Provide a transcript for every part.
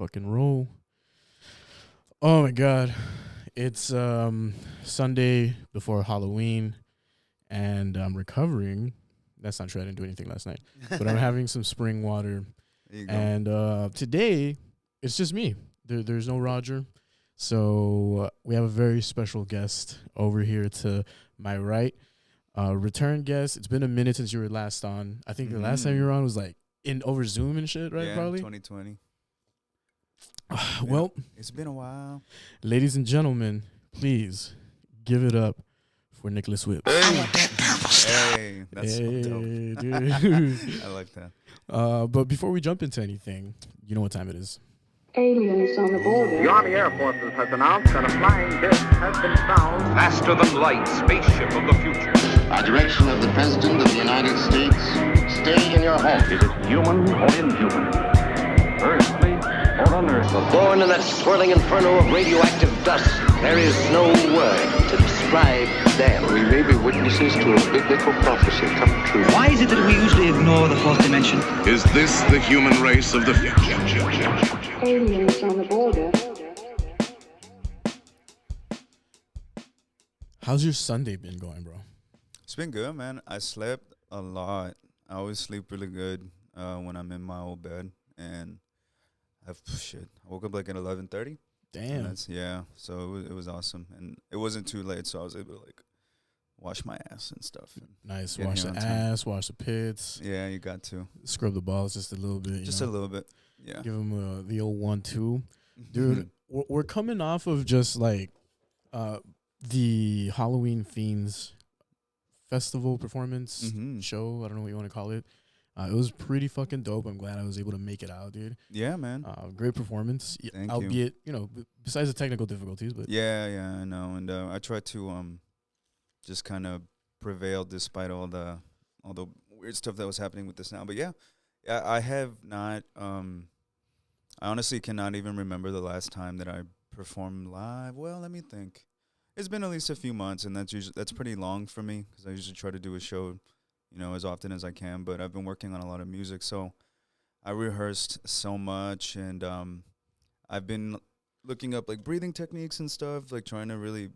Fucking roll. Oh my god. It's Sunday before Halloween and I'm recovering. That's not true. I didn't do anything last night. But I'm having some spring water. There you go. And today it's just me. There's no Roger. So we have a very special guest over here to my right. Return guest. It's been a minute since you were last on. I think the last time you were on was like in over Zoom and shit, right? Yeah, Probably 2020. Well, it's been a while. ladies and gentlemen, please give it up for Nicholas Whip. Hey, that's so dope. Dude. I like that. But before we jump into anything, you know what time it is. Aliens on the border. The Army Air Forces has announced that a flying disc has been found. Faster than light, spaceship of the future. By direction of the President of the United States, stay in your home. Is it human or inhuman? Earthly or unearthly? Born in that swirling inferno of radioactive dust, there is no word to describe them. We may be witnesses to a biblical prophecy come true. Why is it that we usually ignore the fourth dimension? Is this the human race of the future? Aliens on the border. How's your Sunday been going, bro? It's been good, man. I slept a lot. I always sleep really good when I'm in my old bed. And I woke up like at 11:30. Damn. Yeah, so it was awesome. And it wasn't too late, so I was able to like wash my ass and stuff. And Nice. get Wash here the on time. ass, wash the pits, Yeah, you got to. scrub the balls just a little bit. Just a little bit. Yeah. Give them the old 1-2. Dude, we're coming off of just like the Halloween Fiends festival performance show. I don't know what you want to call it. It was pretty fucking dope. I'm glad I was able to make it out, dude. Yeah, man. Great performance. Thank you. Albeit, besides the technical difficulties, but Yeah, I know. And I tried to just kind of prevail despite all the weird stuff that was happening with the sound. But yeah, I have not. I honestly cannot even remember the last time that I performed live. Well, let me think. It's been at least a few months, and that's pretty long for me because I usually try to do a show, as often as I can. But I've been working on a lot of music, so I rehearsed so much, and I've been looking up like breathing techniques and stuff, like trying to really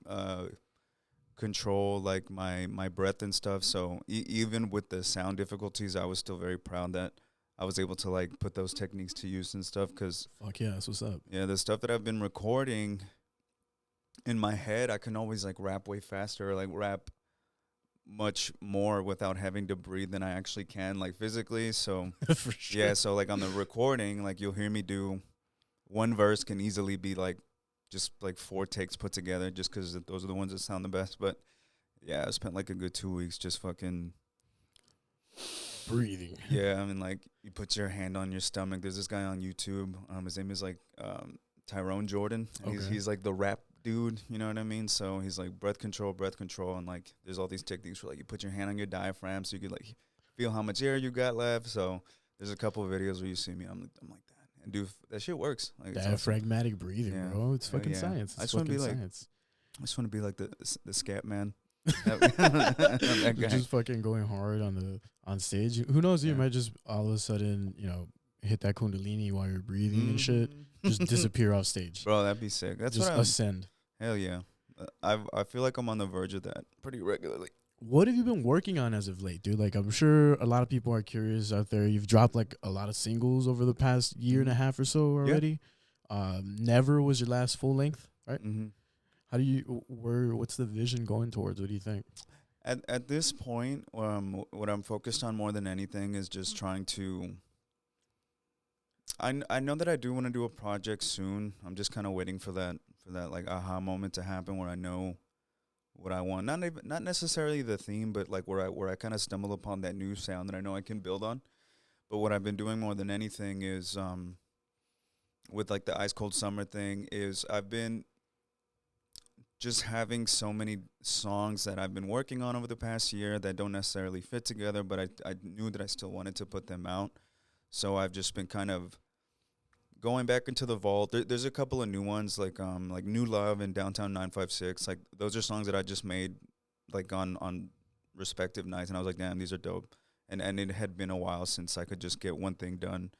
control like my breath and stuff. So even with the sound difficulties, I was still very proud that I was able to like put those techniques to use and stuff. Cause fuck yeah, that's what's up. yeah, the stuff that I've been recording in my head, I can always like rap way faster, or like rap much more without having to breathe than I actually can, like physically. So For sure. yeah, so like on the recording, like you'll hear me do one verse can easily be like just like 4 takes put together, just because those are the ones that sound the best. But yeah, I spent like a good 2 weeks just fucking breathing. yeah. I mean, like you put your hand on your stomach. There's this guy on YouTube. His name is like Tyrone Jordan. And Okay. he's like the rap dude. You know what I mean? So he's like breath control, and like there's all these techniques where like you put your hand on your diaphragm so you could like feel how much air you got left. So there's a couple of videos where you see me. I'm like that. And dude, that shit works. Like, it's awesome. Diaphragmatic breathing, Yeah. bro. It's fucking Yeah. science. I It's just wanna be fucking like- science. I just want to be like the scat man. That guy. Just fucking going hard on stage. Who knows? You Yeah. might just all of a sudden, hit that kundalini while you're breathing and shit. Just disappear off stage. Bro, that'd be sick. That's just what I'm. ascend. Hell yeah. I feel like I'm on the verge of that pretty regularly. What have you been working on as of late, dude? Like, I'm sure a lot of people are curious out there. You've dropped like a lot of singles over the past year and a half or so already. Never was your last full length, right? Mm-hmm. How do what's the vision going towards? What do you think? At this point, what I'm focused on more than anything is just trying to. I know that I do want to do a project soon. I'm just kind of waiting for that like aha moment to happen where I know what I want. Not necessarily the theme, but like where I kind of stumble upon that new sound that I know I can build on. But what I've been doing more than anything is with like the Ice Cold Summer thing is I've been just having so many songs that I've been working on over the past year that don't necessarily fit together, but I knew that I still wanted to put them out. So I've just been kind of going back into the vault. There's a couple of new ones like New Love and Downtown 956. Like those are songs that I just made like on respective nights, and I was like, damn, these are dope. And it had been a while since I could just get one thing done.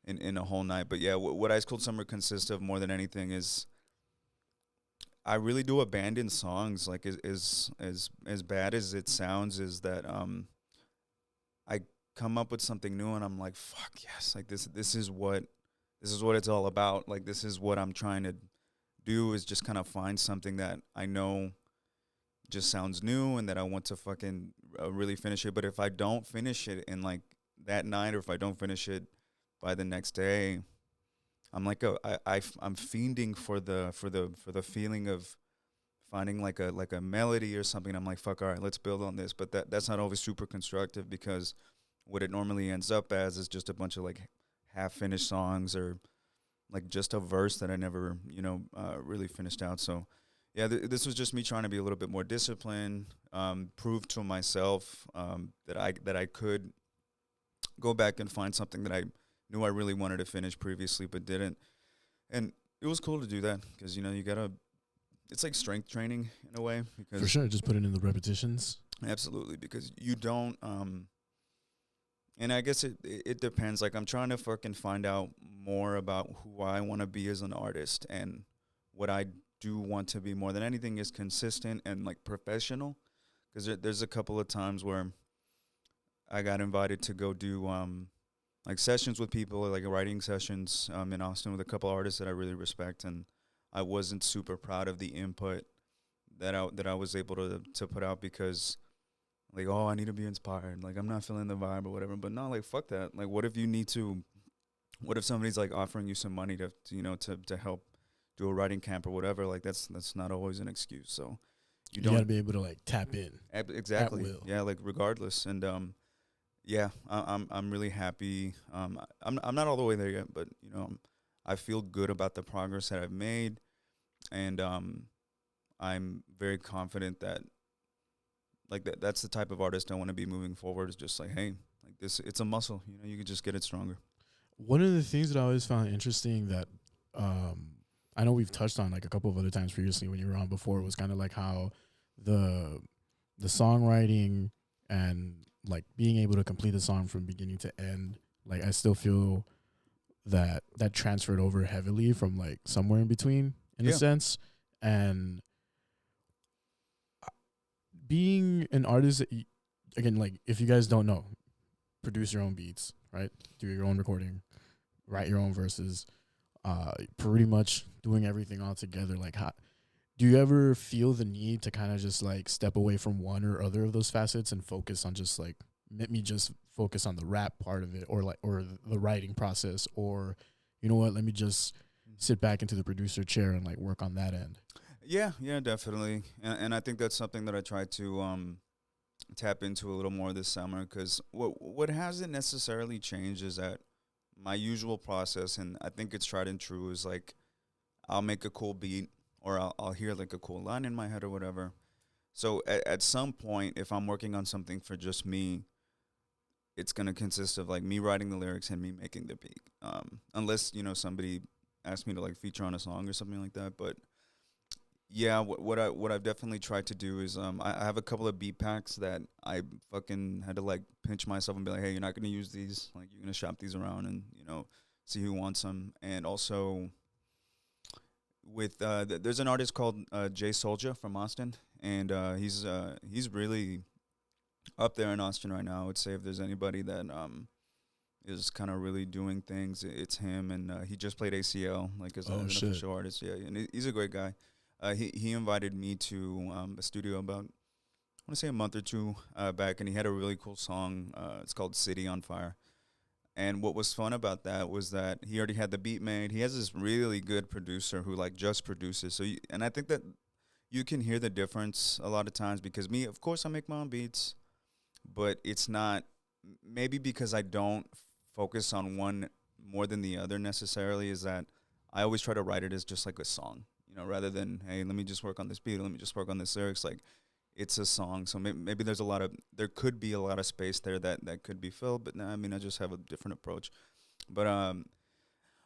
in a whole night. But yeah, what Ice Cold Summer consists of more than anything is I really do abandon songs. Like as bad as it sounds, is that I come up with something new and I'm like, fuck yes, like this is what it's all about. Like this is what I'm trying to do, is just kind of find something that I know just sounds new and that I want to fucking really finish it. But if I don't finish it in like that night, or if I don't finish it by the next day, I'm like I'm fiending for the feeling of finding like a melody or something. I'm like, fuck, all right, let's build on this. But that's not always super constructive, because what it normally ends up as is just a bunch of like half finished songs, or like just a verse that I never really finished out. So yeah, this was just me trying to be a little bit more disciplined, prove to myself that I could go back and find something that I knew I really wanted to finish previously but didn't. And it was cool to do that, because you gotta, it's like strength training in a way, because For sure, just put it in the repetitions. absolutely, because you don't and I guess it depends. Like, I'm trying to fucking find out more about who I want to be as an artist, and what I do want to be more than anything is consistent and like professional. Because there's a couple of times where I got invited to go do like sessions with people, like writing sessions in Austin with a couple artists that I really respect, and I wasn't super proud of the input that I was able to put out, because like, oh, I need to be inspired, like I'm not feeling the vibe or whatever. But no, like fuck that. Like, what if somebody's like offering you some money to help do a writing camp or whatever? Like that's not always an excuse. So You got to be able to like tap in. Exactly. At will. Yeah, like regardless. And yeah, I'm really happy. I'm not all the way there yet, but I feel good about the progress that I've made, and I'm very confident that like that's the type of artist I want to be moving forward. Is just like, hey, like this, it's a muscle. You could just get it stronger. One of the things that I always found interesting that I know we've touched on like a couple of other times previously when you were on before was kind of like how the songwriting and like being able to complete the song from beginning to end, like I still feel that transferred over heavily from like somewhere in between in a sense. And being an artist, again, like if you guys don't know, produce your own beats, right? Do your own recording, write your own verses, pretty much doing everything all together. Like, do you ever feel the need to kind of just like step away from one or other of those facets and focus on just like, let me just focus on the rap part of it, or the writing process, or you know what, let me just sit back into the producer chair and like work on that end? Yeah, definitely. And I think that's something that I try to tap into a little more this summer, because what hasn't necessarily changed is that my usual process, and I think it's tried and true, is like I'll make a cool beat, or I'll hear like a cool line in my head or whatever. So at some point, if I'm working on something for just me, it's going to consist of like me writing the lyrics and me making the beat. Unless, somebody asks me to like feature on a song or something like that. But yeah, what I've definitely tried to do is I have a couple of beat packs that I fucking had to like pinch myself and be like, hey, you're not going to use these. Like, you're going to shop these around and, see who wants them. And also with there's an artist called Jay Soulja from Austin, and he's really up there in Austin right now. I would say if there's anybody that is kind of really doing things, it's him. And he just played ACL like as an official artist. Yeah, and he's a great guy. He invited me to a studio about, I want to say a month or two back, and he had a really cool song. It's called City on Fire. And what was fun about that was that he already had the beat made. He has this really good producer who like just produces. So and I think that you can hear the difference a lot of times, because me, of course, I make my own beats, but it's not, maybe because I don't focus on one more than the other necessarily, is that I always try to write it as just like a song, rather than, hey, let me just work on this beat, let me just work on this lyrics. Like, it's a song, so maybe there could be a lot of space there that could be filled, but nah, I mean, I just have a different approach. But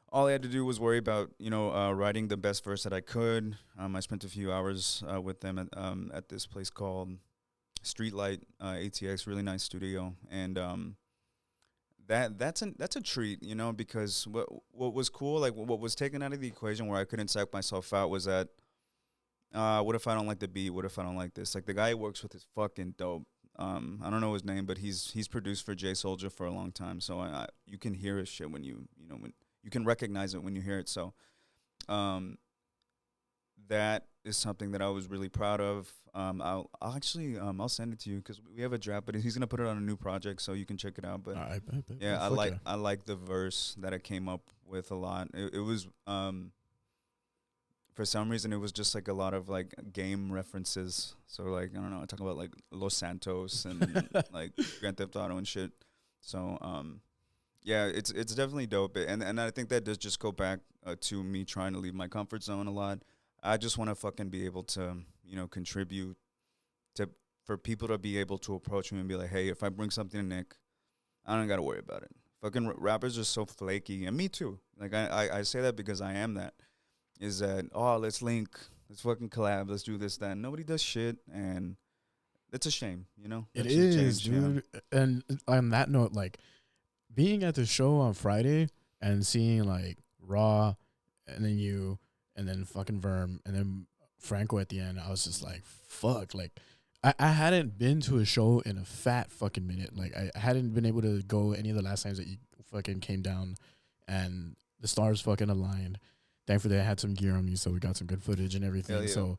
all I had to do was worry about, writing the best verse that I could. I spent a few hours with them at this place called Streetlight ATX, really nice studio, and that's a treat, you know, because what was cool, like what was taken out of the equation where I couldn't psych myself out was that what if I don't like the beat? What if I don't like this? Like the guy he works with is fucking dope. I don't know his name, but he's produced for Jay Soulja for a long time, so you can hear his shit when you know when you can recognize it when you hear it. So that is something that I was really proud of. I'll actually I'll send it to you because we have a draft, but he's gonna put it on a new project, so you can check it out. But I like the verse that I came up with a lot. It was for some reason it was just like a lot of like game references. So like I don't know, I talk about like Los Santos and like Grand Theft Auto and shit. So yeah, it's definitely dope. And I think that does just go back to me trying to leave my comfort zone a lot. I just want to fucking be able to, you know, contribute for people to be able to approach me and be like, hey, if I bring something to Nick, I don't got to worry about it. Fucking rappers are so flaky, and me too. Like I say that because I am that. Is that let's link, let's fucking collab, let's do this, that. Nobody does shit, and it's a shame, you know. It is, dude. Yeah. And on that note, like being at the show on Friday and seeing like Raw, and then you. And then fucking Verm, and then Franco at the end. I was just like, fuck. Like, I hadn't been to a show in a fat fucking minute. Like, I hadn't been able to go any of the last times that you fucking came down and the stars fucking aligned. Thankfully, I had some gear on me, so we got some good footage and everything. Yeah. So,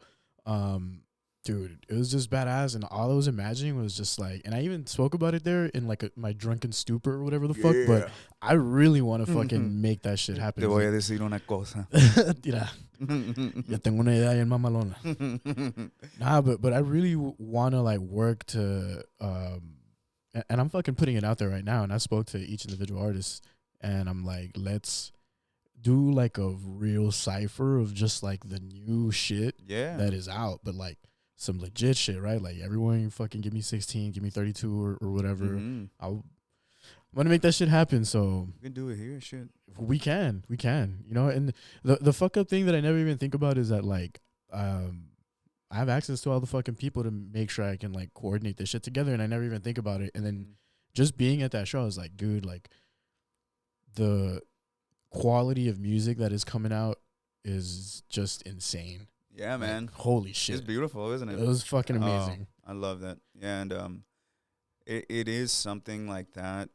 dude, it was just badass. And all I was imagining was just like, and I even spoke about it there in like my drunken stupor or whatever the fuck. But I really want to fucking make that shit happen. Te voy a decir una cosa. Mira, ya tengo una idea bien mamalona. Nah, but I really want to like work to, and I'm fucking putting it out there right now. And I spoke to each individual artist, and I'm like, let's do like a real cipher of just like the new shit that is out, but like some legit shit, right? Like everyone fucking give me 16, give me 32 or whatever. I'm gonna make that shit happen. So we can do it here, shit. We can, you know. And the fuck up thing that I never even think about is that like I have access to all the fucking people to make sure I can like coordinate this shit together, and I never even think about it. And then just being at that show, I was like, dude, like the quality of music that is coming out is just insane. Yeah, man. Like, holy shit. It's beautiful, isn't it? It was fucking amazing. I love that. Yeah, and it is something like that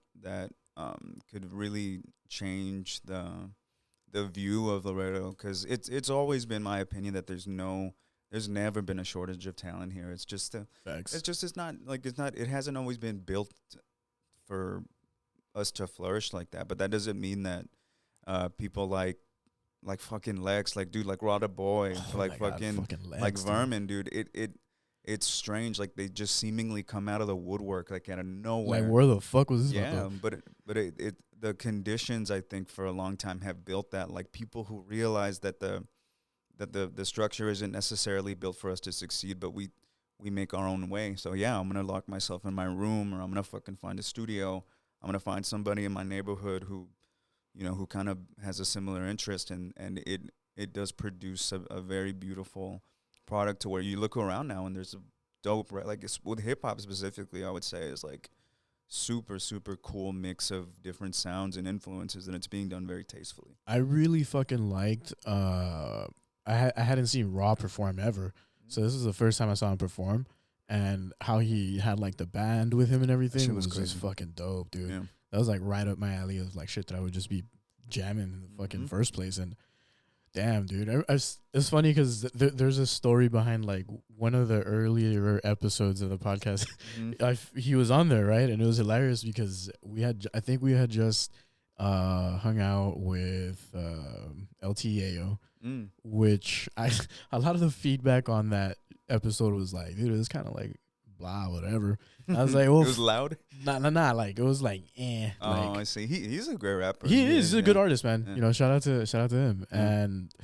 could really change the view of Laredo, because it's always been my opinion that there's never been a shortage of talent here. It's just Facts. It hasn't always been built for us to flourish like that. But that doesn't mean that people like fucking Lex, like dude, like Rada Boy, like fucking Lex, like Vermin, dude. It's strange. Like they just seemingly come out of the woodwork, like out of nowhere. Like where the fuck was this? Yeah, but the conditions, I think, for a long time have built that. Like people who realize that the structure isn't necessarily built for us to succeed, but we make our own way. So yeah, I'm gonna lock myself in my room, or I'm gonna fucking find a studio. I'm gonna find somebody in my neighborhood who kind of has a similar interest, and it does produce a very beautiful product to where you look around now and there's a dope, right? Like it's, with hip hop specifically, I would say is like super, super cool mix of different sounds and influences, and it's being done very tastefully. I really fucking liked, I hadn't seen Raw perform ever. So this is the first time I saw him perform, and how he had like the band with him and everything was just fucking dope, dude. Yeah. That was like right up my alley of like shit that I would just be jamming in the fucking first place. And damn, dude, it's funny because there's a story behind like one of the earlier episodes of the podcast. He was on there, right? And it was hilarious because I think we had just hung out with LTAO, which a lot of the feedback on that episode was like, dude, it was kind of like blah, whatever. I was like, well, it was loud. Nah. Like it was like, eh. Oh, like, I see. He's a great rapper. He's a good artist, man. Yeah. You know, shout out to him. And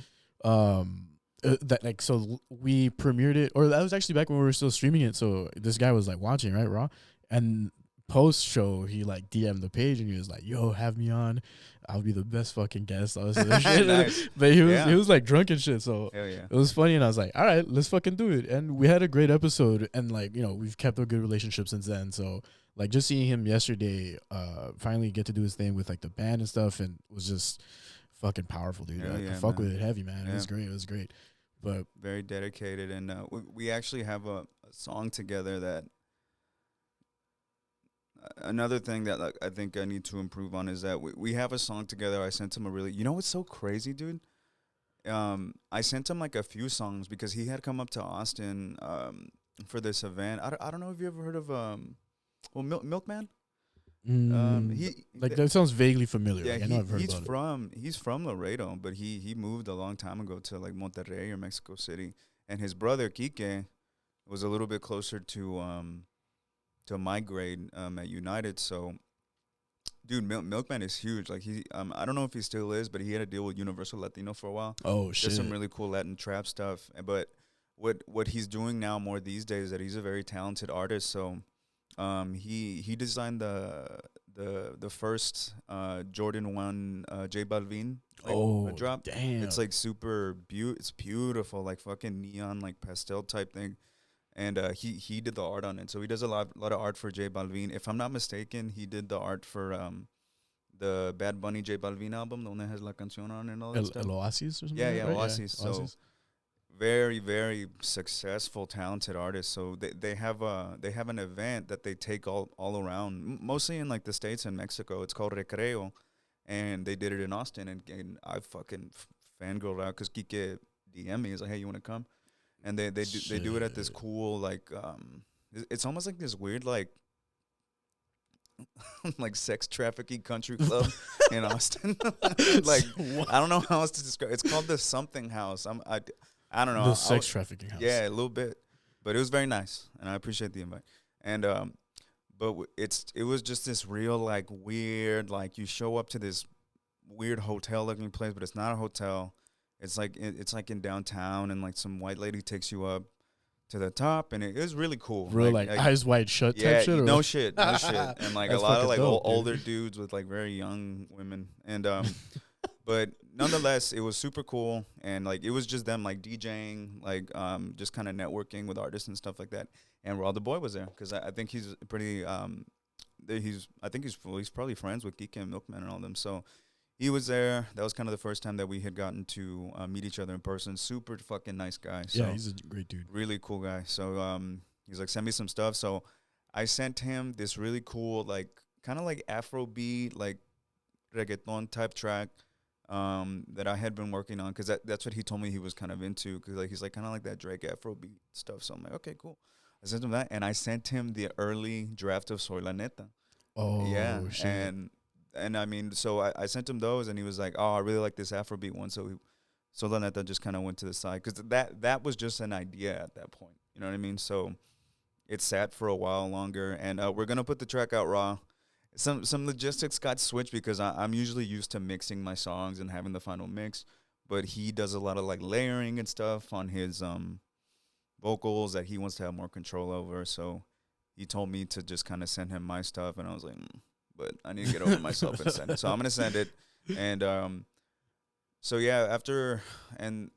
that like, so we premiered it, or that was actually back when we were still streaming it. So this guy was like watching, right, Raw, and post show he like DM'd the page and he was like, yo, have me on, I'll be the best fucking guest, all this other shit. Nice. But he was like drunk and shit, so it was funny, and I was like, all right, let's fucking do it. And we had a great episode, and like, you know, we've kept a good relationship since then. So Like just seeing him yesterday, finally get to do his thing with like the band and stuff, and was just fucking powerful, dude. Hell Like, I yeah, fuck man. with it heavy, man. It Yeah. was great. It was great. But Very dedicated, and we actually have a song together that. Another thing that like I think I need to improve on is that we have a song together. I sent him a really, you know what's so crazy, dude? I sent him like a few songs because he had come up to Austin for this event. I don't know if you ever heard of Milkman. He like that sounds vaguely familiar. Yeah, Like, I know I've heard he's about it. he's from Laredo, but he moved a long time ago to like Monterrey or Mexico City, and his brother Quique was a little bit closer to my grade at United. So, dude, Milkman is huge. Like I don't know if he still is, but he had a deal with Universal Latino for a while. Oh shit! There's some really cool Latin trap stuff. But what he's doing now more these days is that he's a very talented artist. So, he designed the first Jordan 1 J Balvin drop. Damn! It's like it's beautiful, like fucking neon, like pastel type thing. And he did the art on it. So he does a lot of art for J Balvin. If I'm not mistaken, he did the art for the Bad Bunny J Balvin album, the one that has La Canción on and all that stuff. El Oasis or something? Yeah, right? Oasis. So very, very successful, talented artist. So they have an event that they take all around, mostly in like the States and Mexico. It's called Recreo, and they did it in Austin. And I fucking fangirled out because Kike DM me. He's like, hey, you want to come? And they do it at this cool like it's almost like this weird like like sex trafficking country club in Austin. Like I don't know how else to describe. It's called the something house. I don't know. The sex trafficking house. Yeah, a little bit, but it was very nice, and I appreciate the invite. And but it was just this real like weird like you show up to this weird hotel looking place, but it's not a hotel. It's like in downtown, and like some white lady takes you up to the top, and it was really cool. Real like eyes wide shut type shit. No shit, and like a lot of like older dudes with like very young women, and but nonetheless, it was super cool, and like it was just them like DJing, like just kind of networking with artists and stuff like that. And Raw the Boy was there because I think he's pretty he's probably friends with Geek and Milkman and all them. So. He was there. That was kind of the first time that we had gotten to meet each other in person. Super fucking nice guy. So yeah, he's a great dude. Really cool guy. So he's like, send me some stuff. So I sent him this really cool, like, kind of like Afrobeat, like reggaeton type track that I had been working on because that's what he told me he was kind of into. Because like he's like kind of like that Drake Afrobeat stuff. So I'm like, okay, cool. I sent him that, and I sent him the early draft of Soy La Neta. Oh yeah, shit. And I mean, so I sent him those, and he was like, "Oh, I really like this Afrobeat one." So La Neta just kind of went to the side because that was just an idea at that point. You know what I mean? So it sat for a while longer, and we're gonna put the track out raw. Some logistics got switched because I'm usually used to mixing my songs and having the final mix, but he does a lot of like layering and stuff on his vocals that he wants to have more control over. So he told me to just kind of send him my stuff, and I was like. But I need to get over myself and send it. So I'm gonna send it, and so yeah, after and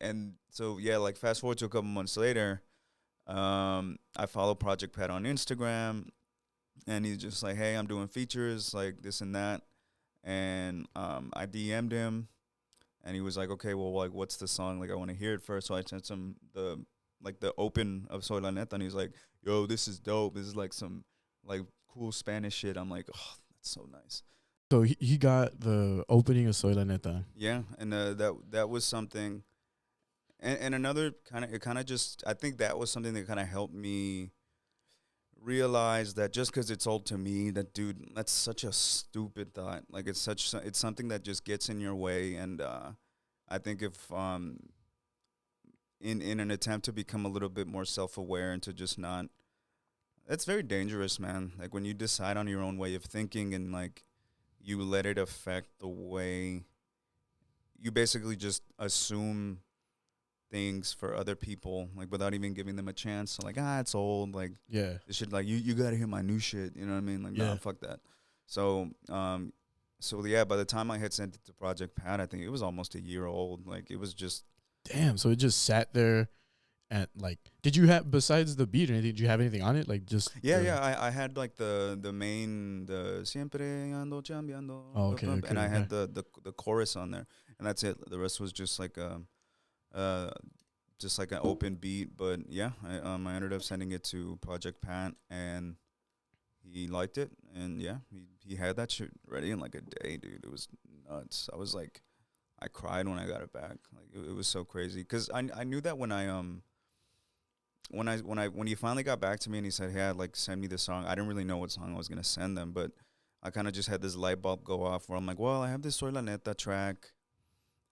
so yeah, like fast forward to a couple months later, I follow Project Pat on Instagram, and he's just like, hey, I'm doing features like this and that, and I DM'd him, and he was like, okay, well, like what's the song? Like I want to hear it first. So I sent him the open of Soy La Neta, and he's like, yo, this is dope. This is like some like cool Spanish shit. I'm like, oh. So nice. So he got the opening of Soy La Neta. Yeah, and that was something, and another kind of just I think that was something that kind of helped me realize that just because it's old to me, that dude, that's such a stupid thought. Like it's something that just gets in your way, and I think if in an attempt to become a little bit more self-aware and to just not. It's very dangerous, man. Like when you decide on your own way of thinking and like you let it affect the way you basically just assume things for other people, like without even giving them a chance. So like, it's old. Like, yeah, this shit. Like you got to hear my new shit. You know what I mean? Like, nah, fuck that. So, yeah. By the time I had sent it to Project Pat, I think it was almost a year old. Like it was just damn. So it just sat there. And like, did you have, besides the beat or anything, did you have anything on it? Like just I had like the main, the siempre ando chambeando, Oh, okay, and I had okay. the chorus on there, and that's it. The rest was uh just like an open beat. But yeah, I ended up sending it to Project Pat, and he liked it, and yeah, he had that shit ready in like a day, dude. It was nuts. I was like, I cried when I got it back. Like it was so crazy because I knew that when he finally got back to me and he said, "Hey, I'd like send me the song." I didn't really know what song I was gonna send them, but I kind of just had this light bulb go off where I'm like, "Well, I have this Soy La Neta track."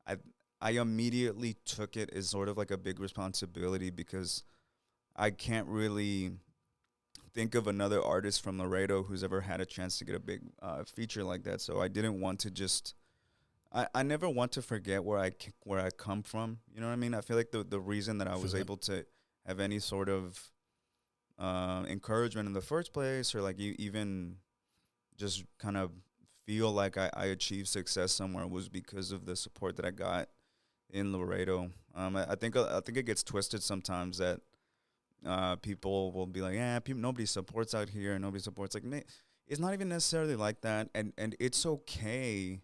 I I immediately took it as sort of like a big responsibility because I can't really think of another artist from Laredo who's ever had a chance to get a big feature like that. So I didn't want to just. I never want to forget where I come from. You know what I mean? I feel like the reason that I was able to have any sort of encouragement in the first place, or like even just kind of feel like I achieved success somewhere, was because of the support that I got in Laredo. I think it gets twisted sometimes that people will be like, yeah, nobody supports out here, nobody supports. Like, it's not even necessarily like that, and it's okay.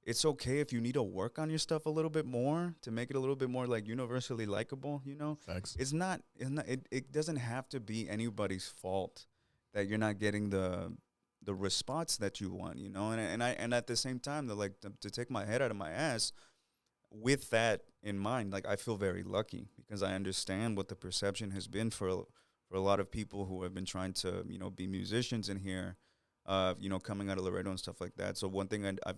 It's okay if you need to work on your stuff a little bit more to make it a little bit more like universally likable, you know? Facts. It doesn't have to be anybody's fault that you're not getting the response that you want, you know? And at the same time, to take my head out of my ass with that in mind, like I feel very lucky because I understand what the perception has been for a lot of people who have been trying to, you know, be musicians in here, you know, coming out of Laredo and stuff like that. So one thing I've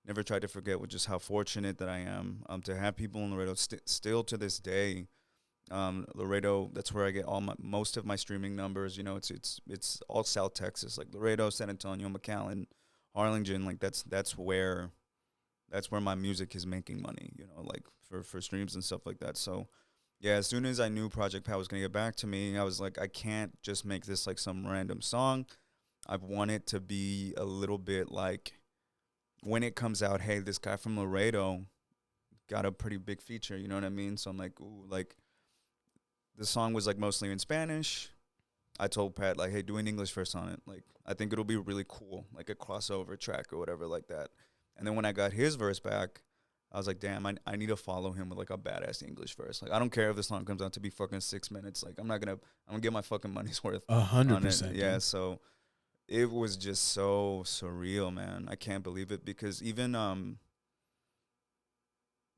never tried to forget was just how fortunate that I am to have people in Laredo still to this day. Laredo, that's where I get most of my streaming numbers. You know, it's all South Texas, like Laredo, San Antonio, McAllen, Harlingen. Like that's where my music is making money. You know, like for streams and stuff like that. So yeah, as soon as I knew Project Pat was gonna get back to me, I was like, I can't just make this like some random song. I want it to be a little bit like, when it comes out, hey, this guy from Laredo got a pretty big feature, you know what I mean? So I'm like, ooh, like, the song was, like, mostly in Spanish. I told Pat, like, hey, do an English verse on it. Like, I think it'll be really cool, like a crossover track or whatever like that. And then when I got his verse back, I was like, damn, I need to follow him with, like, a badass English verse. Like, I don't care if the song comes out to be fucking 6 minutes. Like, I'm gonna get my fucking money's worth 100%. Yeah, so it was just so surreal, man. I can't believe it because even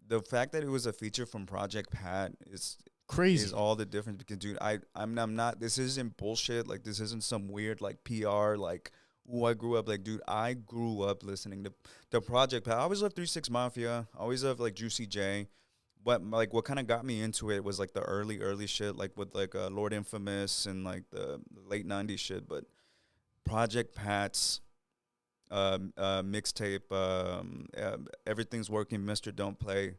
the fact that it was a feature from Project Pat is Crazy. is all the difference. Because dude, I'm not. This isn't bullshit. Like this isn't some weird like PR. Like, I grew up like, dude, I grew up listening to the Project Pat. I always loved 3 6 Mafia. I always loved like Juicy J. But like what kind of got me into it was like the early shit, like with like Lord Infamous and like the late '90s shit. But Project Pat's mixtape, Everything's Working, Mr. Don't Play.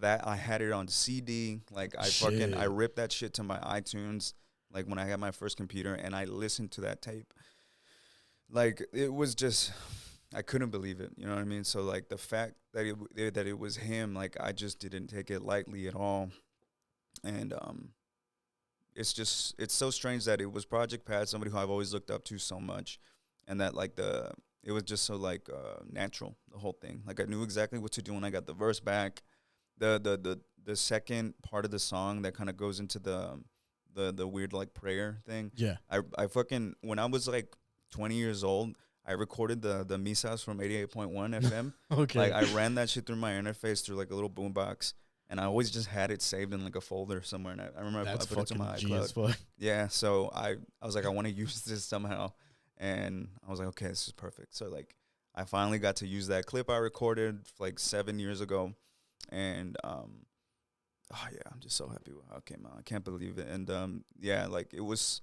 That I had it on CD. Like I ripped that shit to my iTunes. Like when I had my first computer, and I listened to that tape. Like it was just, I couldn't believe it. You know what I mean? So like the fact that it was him, like I just didn't take it lightly at all. And it's so strange that it was Project Pat, somebody who I've always looked up to so much, and that like it was just so like natural, the whole thing. Like I knew exactly what to do when I got the verse back. The second part of the song that kind of goes into the weird like prayer thing. Yeah. I fucking, when I was like 20 years old, I recorded the misas from 88.1 FM. Okay. Like I ran that shit through my interface through like a little boombox. And I always just had it saved in like a folder somewhere. And I remember I put it to my iCloud. Yeah, so I was like, I want to use this somehow. And I was like, okay, this is perfect. So like I finally got to use that clip I recorded like 7 years ago. And oh yeah, I'm just so happy with how it came out. I can't believe it. And yeah, like it was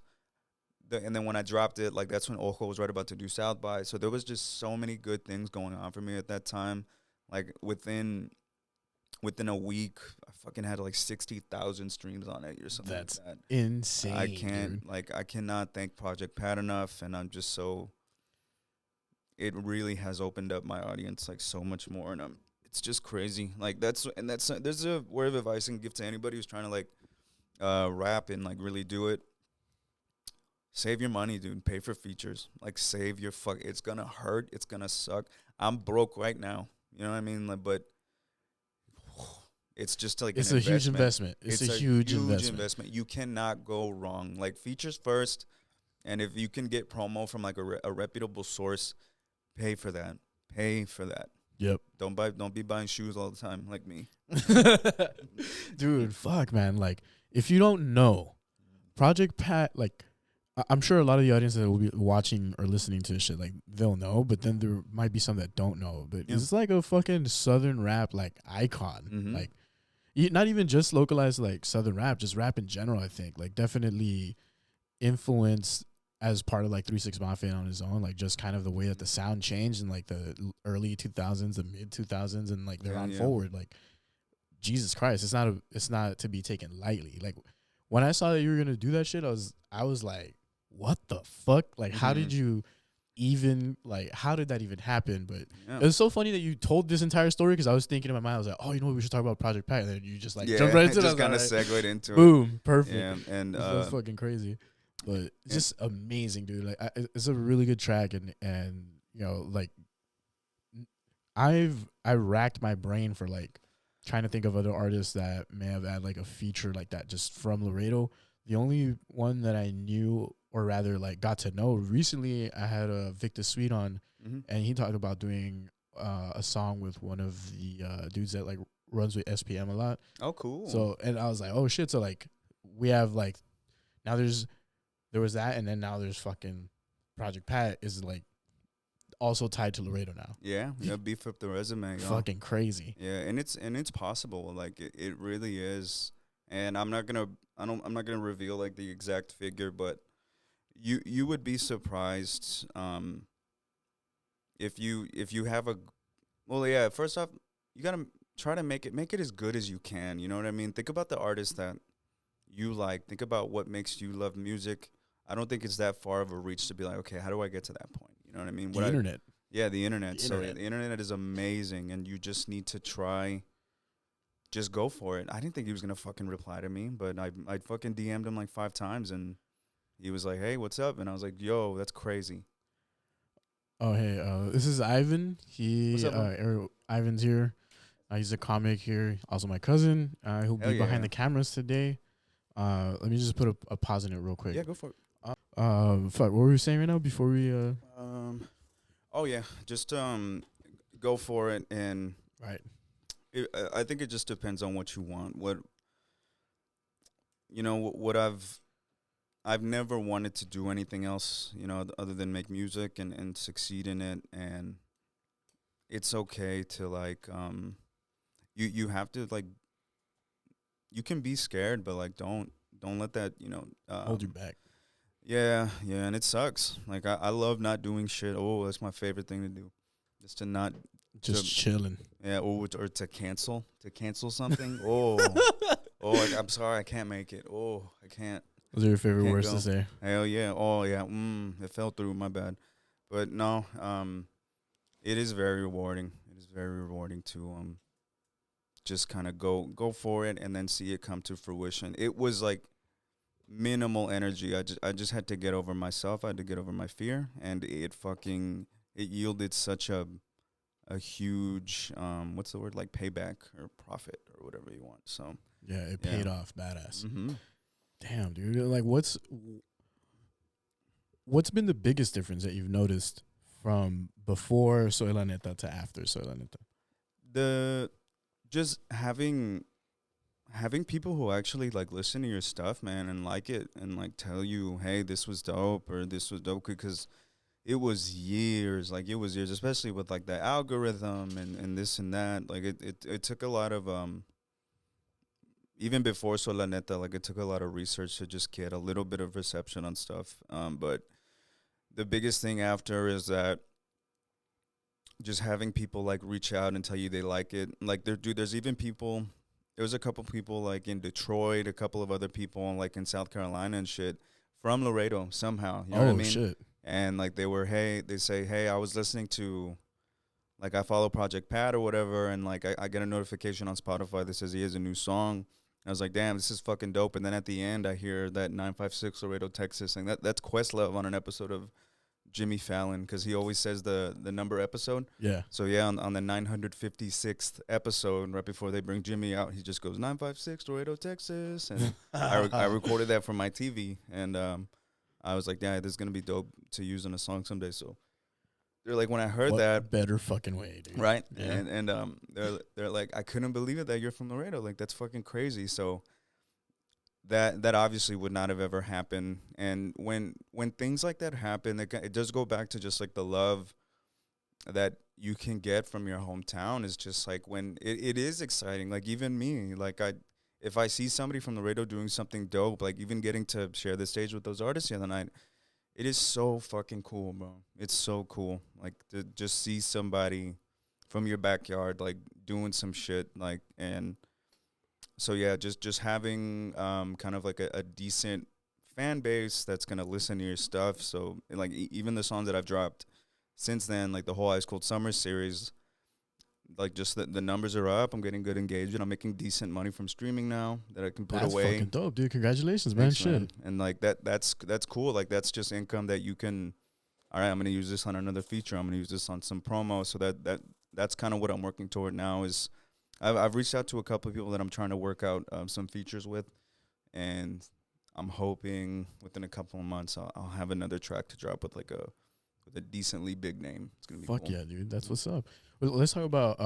and then when I dropped it, like that's when Ojo was right about to do South by. So there was just so many good things going on for me at that time. Like within a week, I fucking had like 60,000 streams on it or something. That's like that. insane. I cannot thank Project Pat enough, and I'm just so. It really has opened up my audience like so much more, and it's just crazy. Like there's a word of advice I can give to anybody who's trying to like rap and like really do it, save your money, dude. Pay for features. Like save your fuck. It's gonna hurt. It's gonna suck. I'm broke right now. You know what I mean? Like, but it's just like It's an a huge investment. investment. It's a huge investment. You cannot go wrong. Like features first, and if you can get promo from like a reputable source, pay for that. Pay for that. Yep. Don't be buying shoes all the time like me. Dude, fuck, man. Like, if you don't know, Project Pat, like, I'm sure a lot of the audience that will be watching or listening to this shit, like, they'll know, but then there might be some that don't know. But it's like a fucking Southern rap, like, icon. Mm-hmm. Like, not even just localized, like, Southern rap, just rap in general, I think. Like, definitely influenced as part of, like, 3 6 Mafia on his own, like, just kind of the way that the sound changed in, like, the early 2000s, the mid 2000s, and, like, they're on forward. Like, Jesus Christ, it's not to be taken lightly. Like, when I saw that you were gonna do that shit, I was like, what the fuck? Like, how did you even, like, how did that even happen? But it was so funny that you told this entire story, because I was thinking in my mind, I was like, oh, you know what, we should talk about Project Pat, and then you just, like, jump right into it. Just kind of segued into it. Boom, perfect. Yeah, and that's fucking crazy. But it's just amazing, dude. Like, it's a really good track, and you know, like, I racked my brain for, like, trying to think of other artists that may have had, like, a feature like that just from Laredo. The only one that I knew, or rather, like, got to know recently, I had Victor Sweet on, and he talked about doing a song with one of the dudes that, like, runs with SPM a lot. Oh, cool. So, and I was like, oh shit. So, like, we have, like, now there was that, and then now there's fucking Project Pat is, like, also tied to Laredo now. Yeah, beef up the resume. Fucking crazy. Yeah, and it's possible. Like, it really is. And I'm not gonna reveal, like, the exact figure, but you would be surprised if you have a, well, yeah, first off, you gotta try to make it as good as you can. You know what I mean? Think about the artists that you like. Think about what makes you love music. I don't think it's that far of a reach to be like, okay, how do I get to that point? You know what I mean? The internet. Yeah, the internet. So the internet is amazing, and you just need to try. Just go for it. I didn't think he was gonna fucking reply to me, but I fucking DM'd him like 5 times, and he was like, "Hey, what's up?" And I was like, "Yo, that's crazy." Oh, hey, this is Ivan. What's up, Ivan's here. He's a comic here. Also, my cousin. He'll be behind the cameras today. Let me just put a pause in it real quick. Yeah, go for it. Fuck, what were we saying right now before we Oh yeah, just go for it, and right. I think it just depends on what you want. What I've never wanted to do anything else, other than make music and succeed in it. And it's okay to, like, you have to, like, you can be scared, but, like, don't let that, hold you back. Yeah, and it sucks. Like, I love not doing shit. Oh, that's my favorite thing to do. Just to not. Just chilling. Yeah, or to cancel something. I'm sorry, I can't make it. Oh, I can't. Those are your favorite words to say. Hell yeah. Oh yeah. It fell through. My bad. But no. It is very rewarding. It is very rewarding to just kind of go for it and then see it come to fruition. It was like minimal energy. I just had to get over myself. I had to get over my fear, and it yielded such a huge what's the word, like, payback or profit or whatever you want. So yeah, it paid off badass. Mm-hmm. Damn, dude. Like, what's been the biggest difference that you've noticed from before Soy La Neta to after Soy La Neta? Just having people who actually, like, listen to your stuff, man, and like it, and, like, tell you, hey, this was dope, or this was dope, because it was years, especially with, like, the algorithm and this and that. Like, it took a lot of, even before Soy La Neta, like, it took a lot of research to just get a little bit of reception on stuff. But the biggest thing after is that just having people, like, reach out and tell you they like it. Like, there's even people, there was a couple people, like, in Detroit, a couple of other people, like, in South Carolina and shit, from Laredo somehow. You know what I mean? Shit. And, like, they say, hey, I was listening to, like, I follow Project Pat or whatever, and, like, I get a notification on Spotify that says he has a new song. I was like, damn, this is fucking dope. And then at the end, I hear that 956 Laredo, Texas, and that's Questlove on an episode of Jimmy Fallon, because he always says the number episode. Yeah. So yeah, on the 956th episode, right before they bring Jimmy out, he just goes 956 Laredo, Texas, and I recorded that for my TV, and I was like, yeah, this is gonna be dope to use in a song someday. So they're like, when I heard What that, better fucking way, dude. right? Yeah. And they're like, I couldn't believe it that you're from Laredo. Like, that's fucking crazy. So that obviously would not have ever happened. And when things like that happen, it does go back to just like the love that you can get from your hometown. Is just like when it is exciting. Like, even me, like if I see somebody from Laredo doing something dope, like even getting to share the stage with those artists the other night, it is so fucking cool, bro. It's so cool. Like, to just see somebody from your backyard, like, doing some shit, like, and so yeah, just having kind of like a decent fan base that's gonna listen to your stuff. So like even the songs that I've dropped since then, like the whole Ice Cold Summer series, like just the numbers are up. I'm getting good engagement. I'm making decent money from streaming now that I can put That's away. fucking dope, dude. Congratulations, man. Thanks, Shit. man. And like that's cool. Like, that's just income that you can. All right, I'm gonna use this on another feature. I'm gonna use this on some promo. So that's kind of what I'm working toward now. Is I've reached out to a couple of people that I'm trying to work out some features with, and I'm hoping within a couple of months I'll have another track to drop with a decently big name. It's gonna be Fuck cool. yeah, dude. That's what's up. Well, let's talk about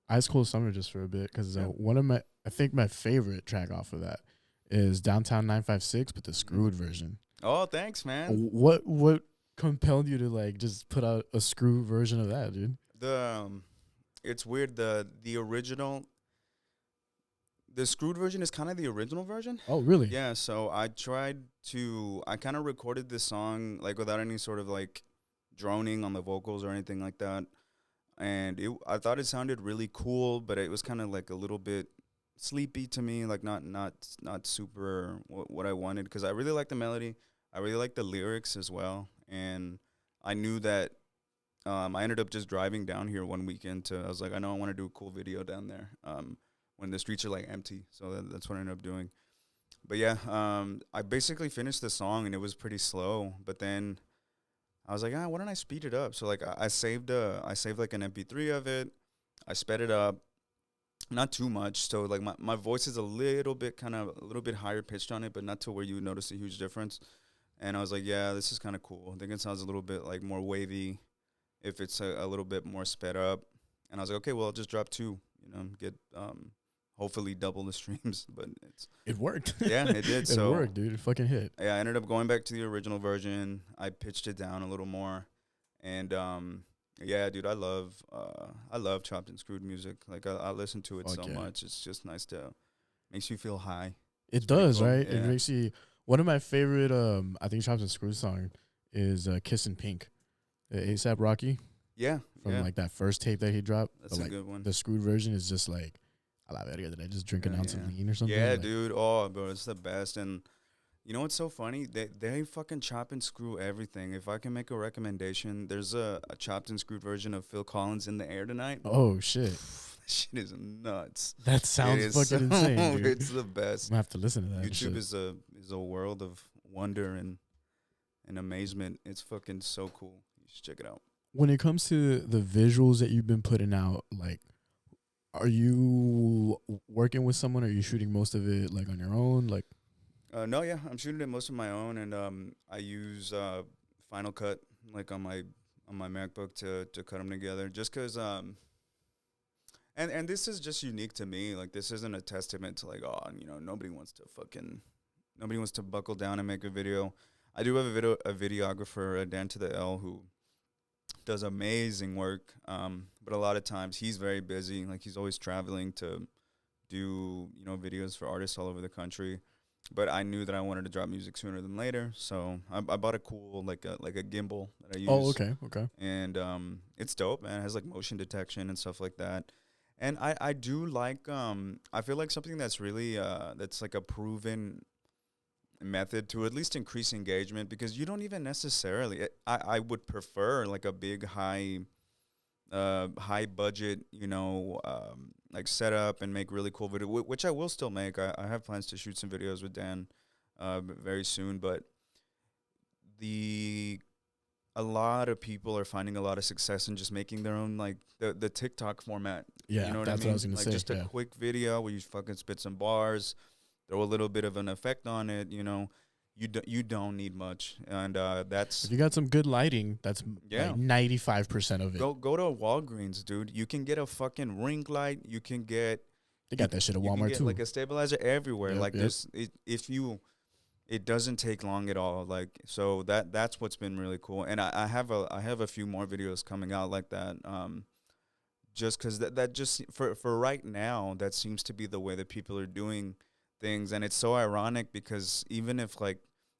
Ice Cold Summer just for a bit, because one of I think my favorite track off of that is Downtown 956, but the screwed version. Oh, thanks, man. What compelled you to like just put out a screwed version of that, dude? It's weird. The original, the screwed version is kind of the original version. Oh, really? Yeah. So I kind of recorded this song like without any sort of like droning on the vocals or anything like that, and I thought it sounded really cool, but it was kind of like a little bit sleepy to me, like not super what I wanted, because I really like the melody, I really like the lyrics as well, and I knew that. I ended up just driving down here one weekend I was like, I know I want to do a cool video down there when the streets are like empty. So that's what I ended up doing. But yeah, I basically finished the song and it was pretty slow. But then I was like, why don't I speed it up? So like I saved like an MP3 of it. I sped it up, not too much. So like my voice is a little bit higher pitched on it, but not to where you would notice a huge difference. And I was like, yeah, this is kind of cool. I think it sounds a little bit like more wavy if it's a little bit more sped up. And I was like, okay, well, I'll just drop 2, get hopefully double the streams. But it worked. Yeah, it did. It worked, dude. It fucking hit. Yeah, I ended up going back to the original version. I pitched it down a little more. And yeah, dude, I love chopped and screwed music. Like I listen to it much. It's just nice makes you feel high. It does, cool. right? Yeah. It makes you. One of my favorite I think chopped and screwed song is Kissin' Pink. A$AP Rocky. Yeah. From like that first tape that he dropped. That's a good one. The screwed version is just like, I love it. Did I just drink an ounce of lean or something? Yeah, like, dude. Oh, bro, it's the best. And you know what's so funny? They fucking chop and screw everything. If I can make a recommendation, there's a chopped and screwed version of Phil Collins' In the Air Tonight. Oh, shit. That shit is nuts. That sounds fucking insane, dude. It's the best. I'm going to have to listen to that. YouTube is a world of wonder and amazement. It's fucking so cool. You should check it out. When it comes to the visuals that you've been putting out, like, are you working with someone, or are you shooting most of it like on your own? Like, no, yeah, I'm shooting it most of my own, and I use Final Cut like on my MacBook to cut them together. Just because, and this is just unique to me. Like, this isn't a testament to like, nobody wants to buckle down and make a video. I do have a videographer, Dan to the L, who does amazing work, but a lot of times he's very busy. Like, he's always traveling to do videos for artists all over the country. But I knew that I wanted to drop music sooner than later, so I bought a cool like a gimbal that I use. Oh, okay. And it's dope, man. It has like motion detection and stuff like that. And I do like I feel like something that's really that's like a proven method to at least increase engagement, because you don't even necessarily, I would prefer like a big high high budget, like set up and make really cool video, which I will still make. I have plans to shoot some videos with Dan very soon, but a lot of people are finding a lot of success in just making their own, like the TikTok format. Yeah, you know what that's I mean? what I was gonna like say. just a Yeah. quick video where you fucking spit some bars, throw a little bit of an effect on it. You don't need much, and that's If you got some good lighting, that's Yeah. like 95% of it. go to Walgreens, dude. You can get a fucking ring light. You can get They got that shit at you can Walmart get too. like a stabilizer everywhere. Yep, Like yep. this, it doesn't take long at all. Like so that's what's been really cool. And I have a few more videos coming out like that. Just because that just for right now, that seems to be the way that people are doing things, and it's so ironic because even if like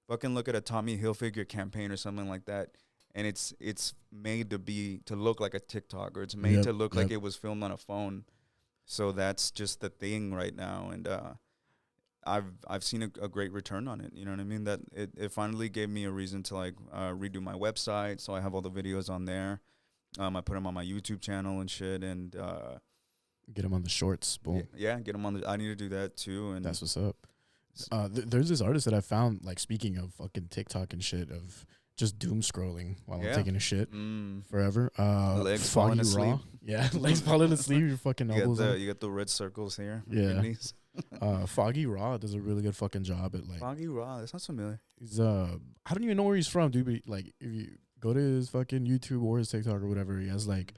fucking look at a Tommy Hilfiger campaign or something like that, and it's made to look like a TikTok, or it's made Yep, to look like yep. it was filmed on a phone. So that's just the thing right now, and I've seen a great return on it. You know what I mean? That it finally gave me a reason to like redo my website, so I have all the videos on there. I put them on my YouTube channel and shit, and Get them on the shorts. Boom. yeah, get them on. I need to do that too, and That's what's up. There's this artist that I found, like, speaking of fucking TikTok and shit, of just doom scrolling while I'm Yeah. taking a shit forever. Legs falling Foggy Raw. asleep. Yeah, legs falling asleep. Your fucking elbows. you got the red circles here. on Yeah. your knees. Foggy Raw does a really good fucking job at like. Foggy Raw. That sounds familiar. He's I don't even know where he's from, dude. But like, if you go to his fucking YouTube or his TikTok or whatever, he has like,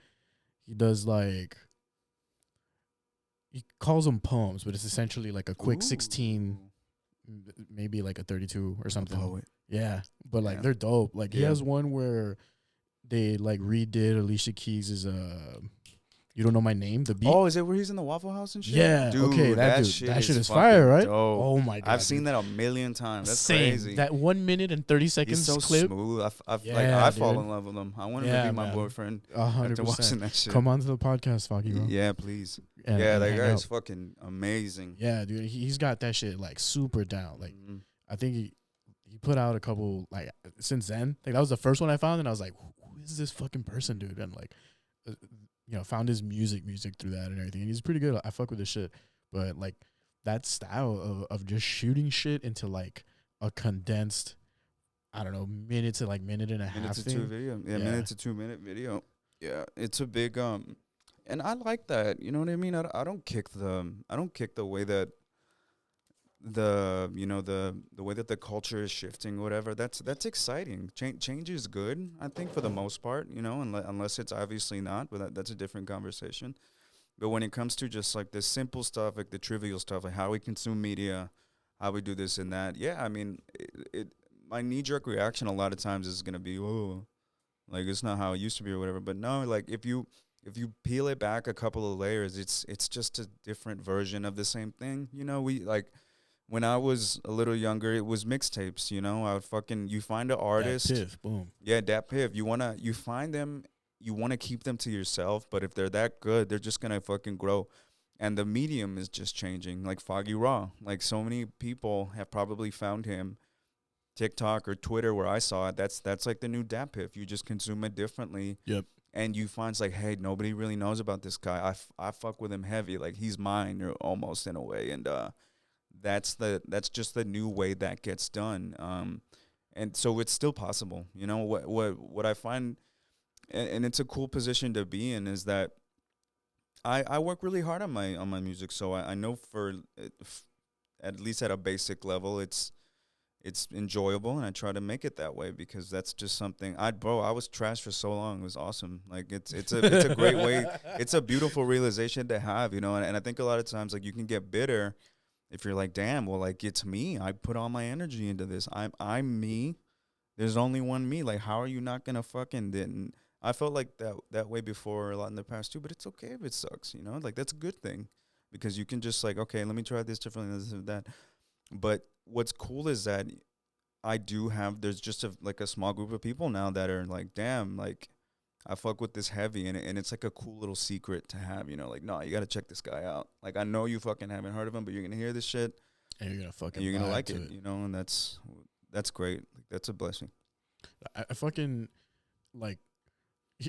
he does like, he calls them poems, but it's essentially like a quick 16, maybe like a 32 or something. Poet. Yeah, but like Yeah. they're dope. Like he Yeah. has one where they like redid Alicia Keys' "You Don't Know My Name," the beat. Oh, is it where he's in the Waffle House and shit? Yeah, Dude, okay, that shit is fire, fucking right? dope. Oh my god, I've seen that a million times. That's Same. crazy. That 1 minute and 30 He's seconds so clip. smooth. I Yeah, fall dude. in love with him. I want him Yeah, to be my man. boyfriend 100%. after watching that shit. Come on to the podcast, Foggy, bro. Yeah, please. And- Yeah, and that hang guy's out. fucking amazing. Yeah, dude, he's got that shit like super down. Like, Mhm. I think he put out a couple like since then. Like that was the first one I found, and I was like, who is this fucking person, dude? And like, found his music through that and everything. And he's pretty good. I fuck with his shit, but like that style of just shooting shit into like a condensed, I don't know, minute to like minute and a half Minute to thing. 2 video. Yeah, minute to 2 minute video. Yeah, it's a big and I like that. You know what I mean? I don't kick the way that the way that the culture is shifting, whatever. That's exciting. Change is good, I think, for the most part, unless it's obviously not, but that's a different conversation. But when it comes to just like the simple stuff, like the trivial stuff, like how we consume media, how we do this and that, yeah, I mean, my knee-jerk reaction a lot of times is going to be, oh, like it's not how it used to be or whatever. But no, like if you peel it back a couple of layers, it's just a different version of the same thing. We like, when I was a little younger, it was mixtapes. You find an artist, Piff, boom. yeah, Dat Piff. You find them, you want to keep them to yourself. But if they're that good, they're just gonna fucking grow. And the medium is just changing. Like Foggy Raw, like so many people have probably found him TikTok or Twitter where I saw it. That's like the new Dat Piff. You just consume it differently. Yep. And you find it's like, hey, nobody really knows about this guy. I fuck with him heavy. Like he's mine, or almost in a way. And that's just the new way that gets done. And so it's still possible. What I find, and it's a cool position to be in, is that I work really hard on my music. So I know at least at a basic level, it's enjoyable, and I try to make it that way because that's just something I was trash for so long. It was awesome. Like it's a great way. It's a beautiful realization to have, and I think a lot of times like you can get bitter if you're like, damn, well, like it's me. I put all my energy into this. I'm me. There's only one me. Like, how are you not gonna fucking then? I felt like that way before a lot in the past too, but it's okay if it sucks, like that's a good thing because you can just like, okay, let me try this differently, this and that. But what's cool is that there's just a small group of people now that are like, damn, like I fuck with this heavy, and it's like a cool little secret to have, like, no, you got to check this guy out. Like, I know you fucking haven't heard of him, but you're going to hear this shit. And you're going to fucking and you're going to like it, it. and that's great. Like, that's a blessing. I fucking, like,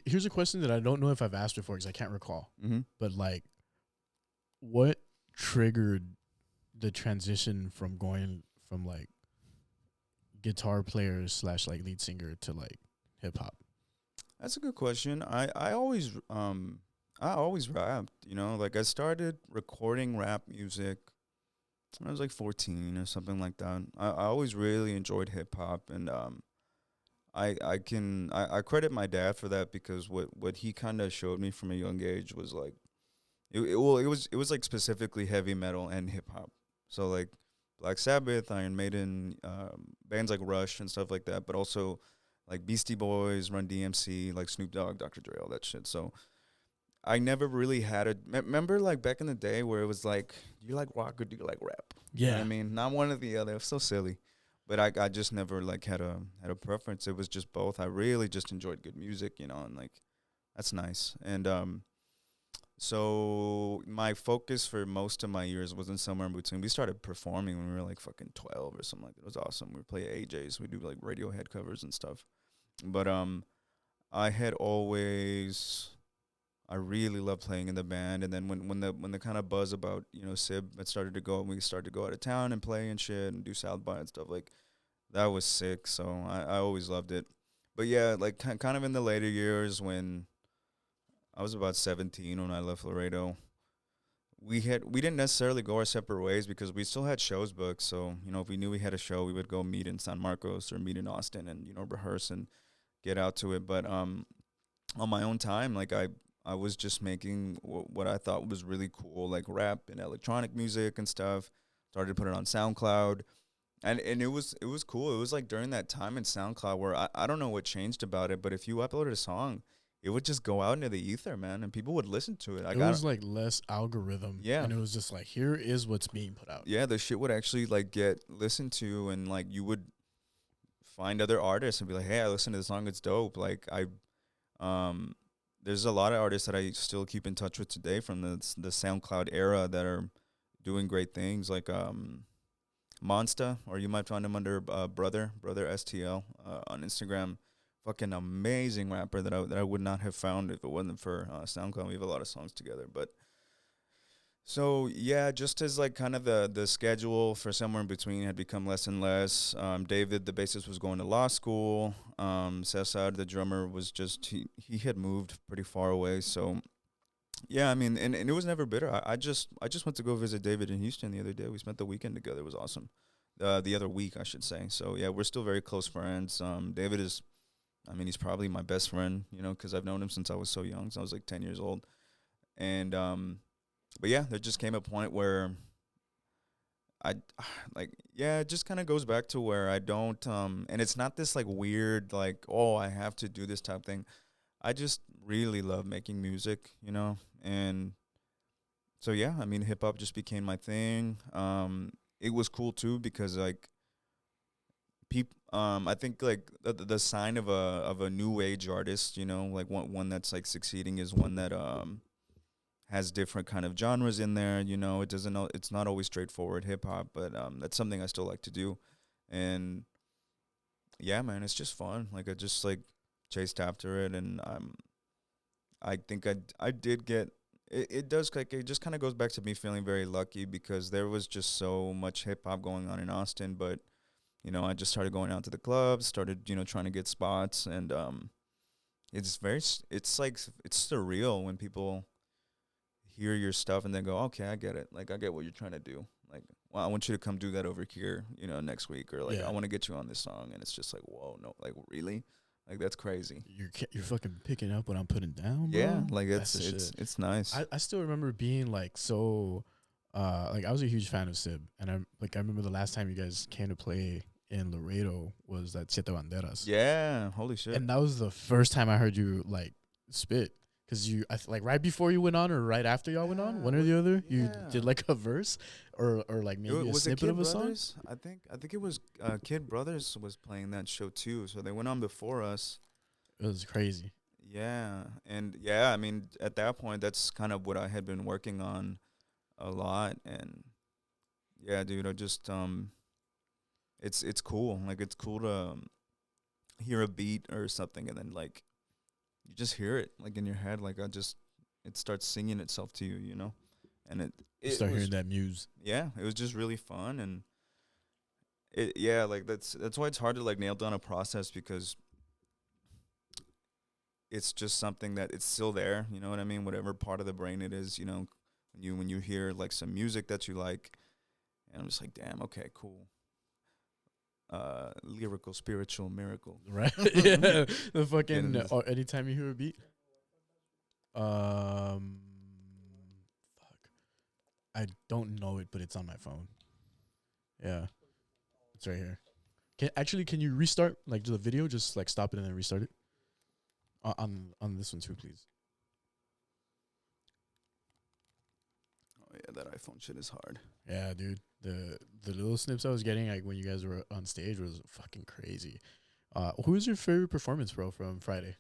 Here's a question that I don't know if I've asked before because I can't recall. Mm-hmm. But like, what triggered the transition from going from like guitar player slash like lead singer to like hip hop? That's a good question. I always rapped, you know, like I started recording rap music when I was like 14 or something like that. I always really enjoyed hip hop, and I credit my dad for that, because what he kind of showed me from a young age was like it was like specifically heavy metal and hip hop. So like Black Sabbath, Iron Maiden, bands like Rush and stuff like that, but also like Beastie Boys, Run DMC, like Snoop Dogg, Dr. Dre, all that shit. So I never really had a remember like back in the day where it was like, do you like rock or do you like rap? You know what I mean, not one or the other. It was so silly. But I just never like had a preference. It was just both. I really just enjoyed good music, you know, and like that's nice. And so my focus for most of my years wasn't somewhere in between. We started performing when we were like fucking 12 or something like that. It was awesome. We play AJs. We do like Radiohead covers and stuff. But I had always I really loved playing in the band, and then when the kind of buzz about, you know, Sib had started to go, and we started to go out of town and play and shit and do South by and stuff, like that was sick. So I always loved it. But yeah, like kind of in the later years when I was about 17 when I left Laredo, we didn't necessarily go our separate ways because we still had shows booked. So, you know, if we knew we had a show, we would go meet in San Marcos or meet in Austin and, you know, rehearse and get out to it. But on my own time, like I was just making what I thought was really cool, like rap and electronic music and stuff. Started to put it on SoundCloud. And it was cool. It was like during that time in SoundCloud where I don't know what changed about it, but if you uploaded a song, it would just go out into the ether, man, and people would listen to it. It was like less algorithm. Yeah. And it was just like, here is what's being put out. Yeah, the shit would actually like get listened to, and like you would find other artists and be like, hey, I listened to the song, it's dope. Like there's a lot of artists that I still keep in touch with today from the SoundCloud era that are doing great things, like Monsta, or you might find him under Brother STL on Instagram. Fucking amazing rapper that I would not have found if it wasn't for SoundCloud. We have a lot of songs together, but so yeah, just as like kind of the schedule for Somewhere in Between had become less and less. David, the bassist, was going to law school. Cesar, the drummer, was just he had moved pretty far away. So yeah, I mean, and it was never bitter. I just went to go visit David in Houston the other day. We spent the weekend together. It was awesome. The other week, I should say. So yeah, we're still very close friends. David is, I mean, he's probably my best friend, you know, because I've known him since I was so young. Since I was like 10 years old. And but yeah, there just came a point where I like, yeah, it just kind of goes back to where I don't and it's not this like weird like, oh, I have to do this type thing. I just really love making music, you know. And so yeah, I mean, hip hop just became my thing. It was cool too because like I think like the sign of a new age artist, you know, like one that's like succeeding is one that has different kind of genres in there, you know. It's not always straightforward hip hop, but that's something I still like to do. And yeah, man, it's just fun. Like I just like chased after it, and I think I did get it does like, it just kind of goes back to me feeling very lucky because there was just so much hip hop going on in Austin, but you know, I just started going out to the clubs, started, you know, trying to get spots, and it's like it's surreal when people hear your stuff and then go, okay, I get it. Like I get what you're trying to do. Like, well, I want you to come do that over here, you know, next week, or like I want to get you on this song, and it's just like, whoa, no, like really. Like that's crazy. You're fucking picking up what I'm putting down, bro? Yeah, like it's nice. I still remember being like so, like I was a huge fan of Sib, and I remember the last time you guys came to play in Laredo was at Siete Banderas. Yeah, holy shit! And that was the first time I heard you like spit, because like right before you went on or right after y'all went on, one or the other, you did like a verse or like maybe a snippet of a song. I think it was Kid Brothers was playing that show too, so they went on before us. It was crazy. Yeah, and yeah, I mean at that point that's kind of what I had been working on a lot, and yeah, dude, I just it's cool. Like it's cool to hear a beat or something and then like you just hear it like in your head, like it starts singing itself to you, you know, and You start hearing that muse. yeah, it was just really fun, and yeah, like that's why it's hard to like nail down a process, because it's just something that it's still there, you know what I mean? Whatever part of the brain it is, you know, when you hear like some music that you like, and I'm just like, damn, okay, cool. Lyrical, spiritual, miracle. Right? Yeah. The fucking this. anytime you hear a beat. Fuck. I don't know it, but it's on my phone. Yeah. It's right here. Can you restart like the video? Just like stop it and then restart it. On this one too, please. Oh yeah, that iPhone shit is hard. Yeah, dude. The little snips I was getting like when you guys were on stage was fucking crazy. Who was your favorite performance, bro, from Friday?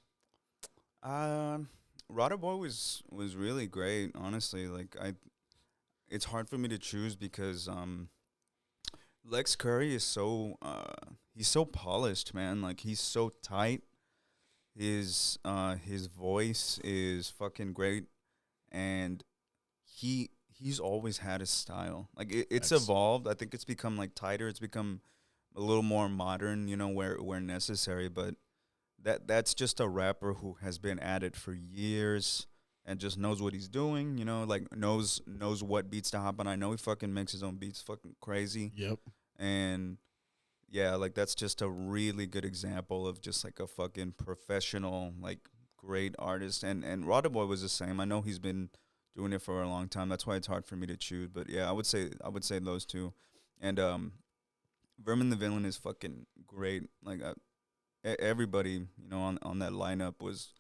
Rada Boy was really great, honestly. Like it's hard for me to choose because Lex Curry is so he's so polished, man. Like he's so tight. His voice is fucking great, and he's always had his style. Like it's evolved. I think it's become like tighter. It's become a little more modern, you know, where necessary. But that's just a rapper who has been at it for years and just knows what he's doing. You know, like knows what beats to hop on. I know he fucking makes his own beats, fucking crazy. Yep. And yeah, like that's just a really good example of just like a fucking professional, like great artist. And Rada Boy was the same. I know he's been doing it for a long time. That's why it's hard for me to choose. But yeah, I would say those two. And Vermin the Villain is fucking great. Like everybody, you know, on that lineup was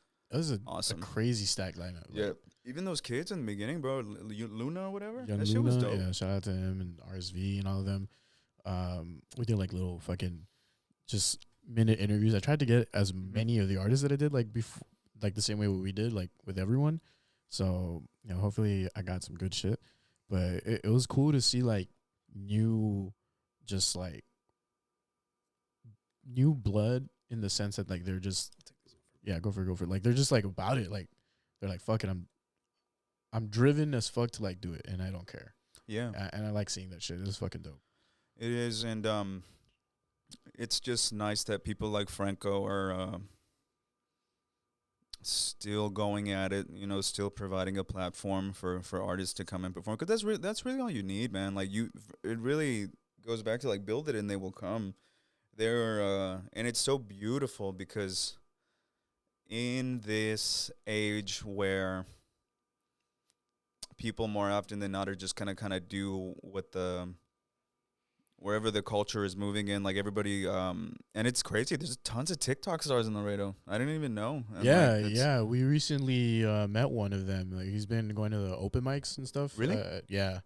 awesome. A crazy stacked lineup. Yeah. Like, even those kids in the beginning, bro, Luna or whatever. Young that shit Luna, was dope. yeah, shout out to him and RSV and all of them. We did like little fucking just minute interviews. I tried to get as many of the artists that I did like before, like the same way what we did like with everyone. So, you know, hopefully I got some good shit. But it was cool to see like new blood in the sense that like they're just go for it. Like they're just like about it. Like they're like, fuck it, I'm driven as fuck to like do it and I don't care. Yeah. And I like seeing that shit. It's fucking dope. It is, and it's just nice that people like Franco are still going at it, you know, still providing a platform for artists to come and perform. Because that's really all you need, man. Like it really goes back to like build it and they will come. And it's so beautiful because in this age where people more often than not are just kind of do what wherever the culture is moving in, like everybody, and it's crazy. There's tons of TikTok stars in Laredo. I didn't even know. And yeah. We recently met one of them. Like he's been going to the open mics and stuff. Really? Yeah.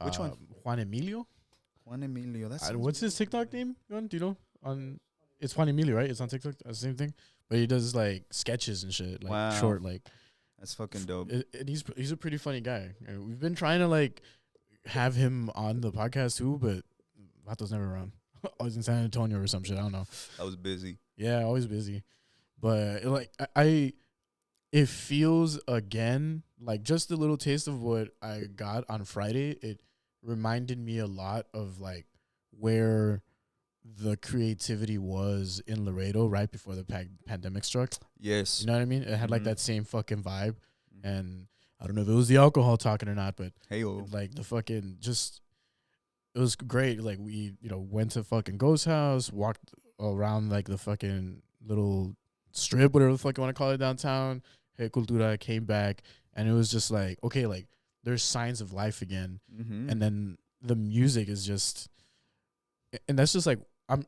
Which one? Juan Emilio. Juan Emilio. What's his TikTok name? Do you know? It's Juan Emilio, right? It's on TikTok. The same thing. But he does like sketches and shit, like short, like. That's fucking dope. And he's a pretty funny guy. And we've been trying to like have him on the podcast too, but Vato's never around. I was in San Antonio or some shit. I don't know. I was busy. Yeah, always busy. But it feels again like just a little taste of what I got on Friday. It reminded me a lot of like where the creativity was in Laredo right before the pandemic struck. Yes. You know what I mean? It had like that same fucking vibe. And I don't know if it was the alcohol talking or not, but like the fucking just, it was great. Like we, you know, went to fucking Ghost House, walked around like the fucking little strip, whatever the fuck you want to call it, downtown. Hey, Cultura, came back, and it was just like, okay, like there's signs of life again. And then the music is just, and that's just like,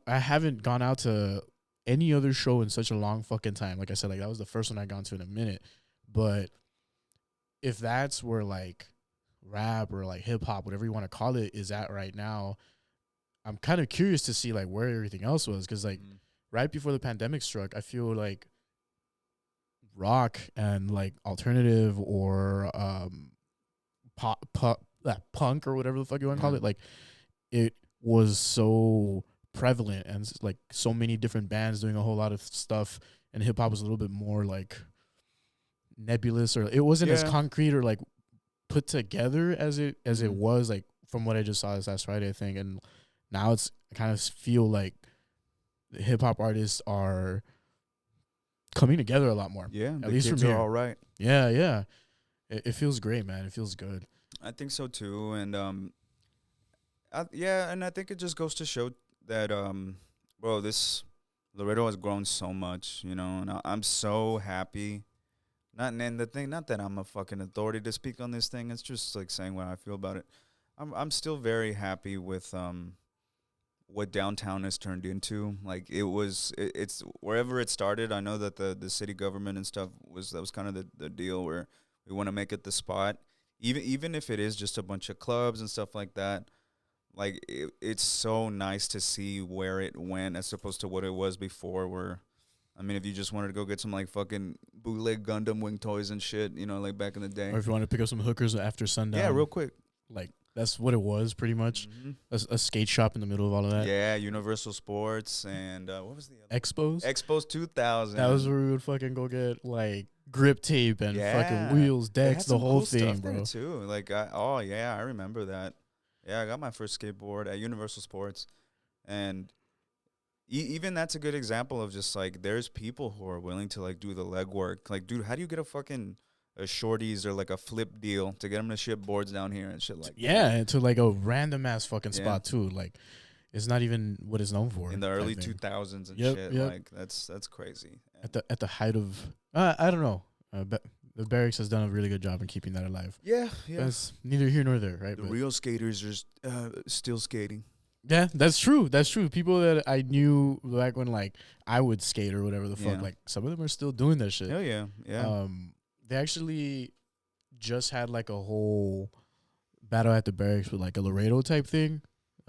I haven't gone out to any other show in such a long fucking time. Like I said, like that was the first one I gone to in a minute. But if that's where like rap or like hip hop, whatever you want to call it, is at right now, I'm kind of curious to see like where everything else was. Cause like right before the pandemic struck, I feel like rock and like alternative or punk or whatever the fuck you want to call it, like it was so prevalent and like so many different bands doing a whole lot of stuff, and hip hop was a little bit more like nebulous, or it wasn't as Yeah. concrete or like put together as it was, like from what I just saw this last Friday, I think. And now it's I kind of feel like the hip hop artists are coming together a lot more. Yeah, At the least kids from are here. all right. Yeah, yeah. It feels great, man. It feels good. I think so too, and yeah, and I think it just goes to show that bro, this Laredo has grown so much, you know, and I'm so happy. Not that I'm a fucking authority to speak on this thing. It's just like saying what I feel about it. I'm still very happy with what downtown has turned into. Like it's wherever it started. I know that the city government and stuff was kind of the deal where we want to make it the spot, even if it is just a bunch of clubs and stuff like that. Like it's so nice to see where it went as opposed to what it was before. Where, I mean, if you just wanted to go get some like fucking bootleg Gundam wing toys and shit, you know, like back in the day. Or if you want to pick up some hookers after sundown. Yeah, real quick. Like that's what it was pretty much. A skate shop in the middle of all of that. Yeah, Universal Sports and what was the other? Expos. Expos 2000. That was where we would fucking go get like grip tape and Yeah. fucking wheels, They had decks, the some whole cool thing, stuff there bro. too. Like, I remember that. Yeah, I got my first skateboard at Universal Sports, and even that's a good example of just like there's people who are willing to like do the legwork. Like, dude, how do you get a shorties or like a flip deal to get them to ship boards down here and shit like Yeah, that? and to like a random ass fucking Yeah. spot too. Like it's not even what it's known for. In the I early think. 2000s and Yep, shit. yep. Like that's crazy. At the height of I don't know. The Barracks has done a really good job in keeping that alive. Yeah, yeah. That's neither here nor there, right? The But real skaters are still skating. yeah, that's true. That's true. People that I knew back when like I would skate or whatever the fuck, Yeah. like some of them are still doing that shit. Hell yeah, yeah. They actually just had like a whole battle at the Barracks with like a Laredo type thing.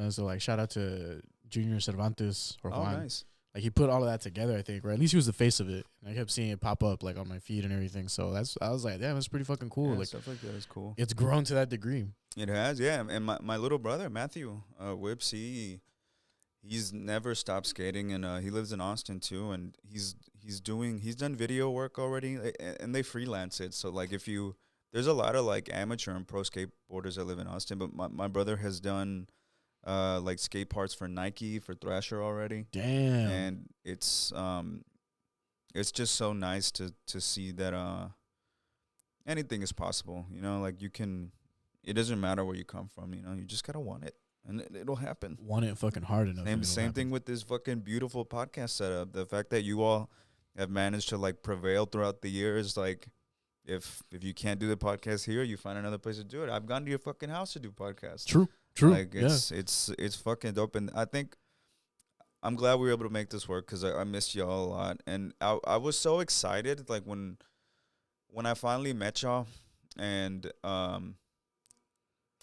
So like shout out to Junior Cervantes or Oh, Juan. nice. Like he put all of that together, I think, or at least he was the face of it. And I kept seeing it pop up like on my feed and everything. So I was like, damn, that's pretty fucking cool. Yeah, Like stuff like that is cool. it's grown to that degree. It has, yeah. And my little brother Matthew Whips, he's never stopped skating, and he lives in Austin too. And he's done video work already, and they freelance it. So like there's a lot of like amateur and pro skateboarders that live in Austin, but my brother has done like skate parts for Nike, for Thrasher already. Damn. And it's just so nice to see that anything is possible. You know, like it doesn't matter where you come from. You know, you just gotta want it, and it'll happen. Want it fucking hard enough. Same thing with this fucking beautiful podcast setup. The fact that you all have managed to like prevail throughout the years, like. If you can't do the podcast here, you find another place to do it. I've gone to your fucking house to do podcasts. True. Like it's fucking dope, and I think I'm glad we were able to make this work because I missed y'all a lot, and I was so excited like when I finally met y'all, and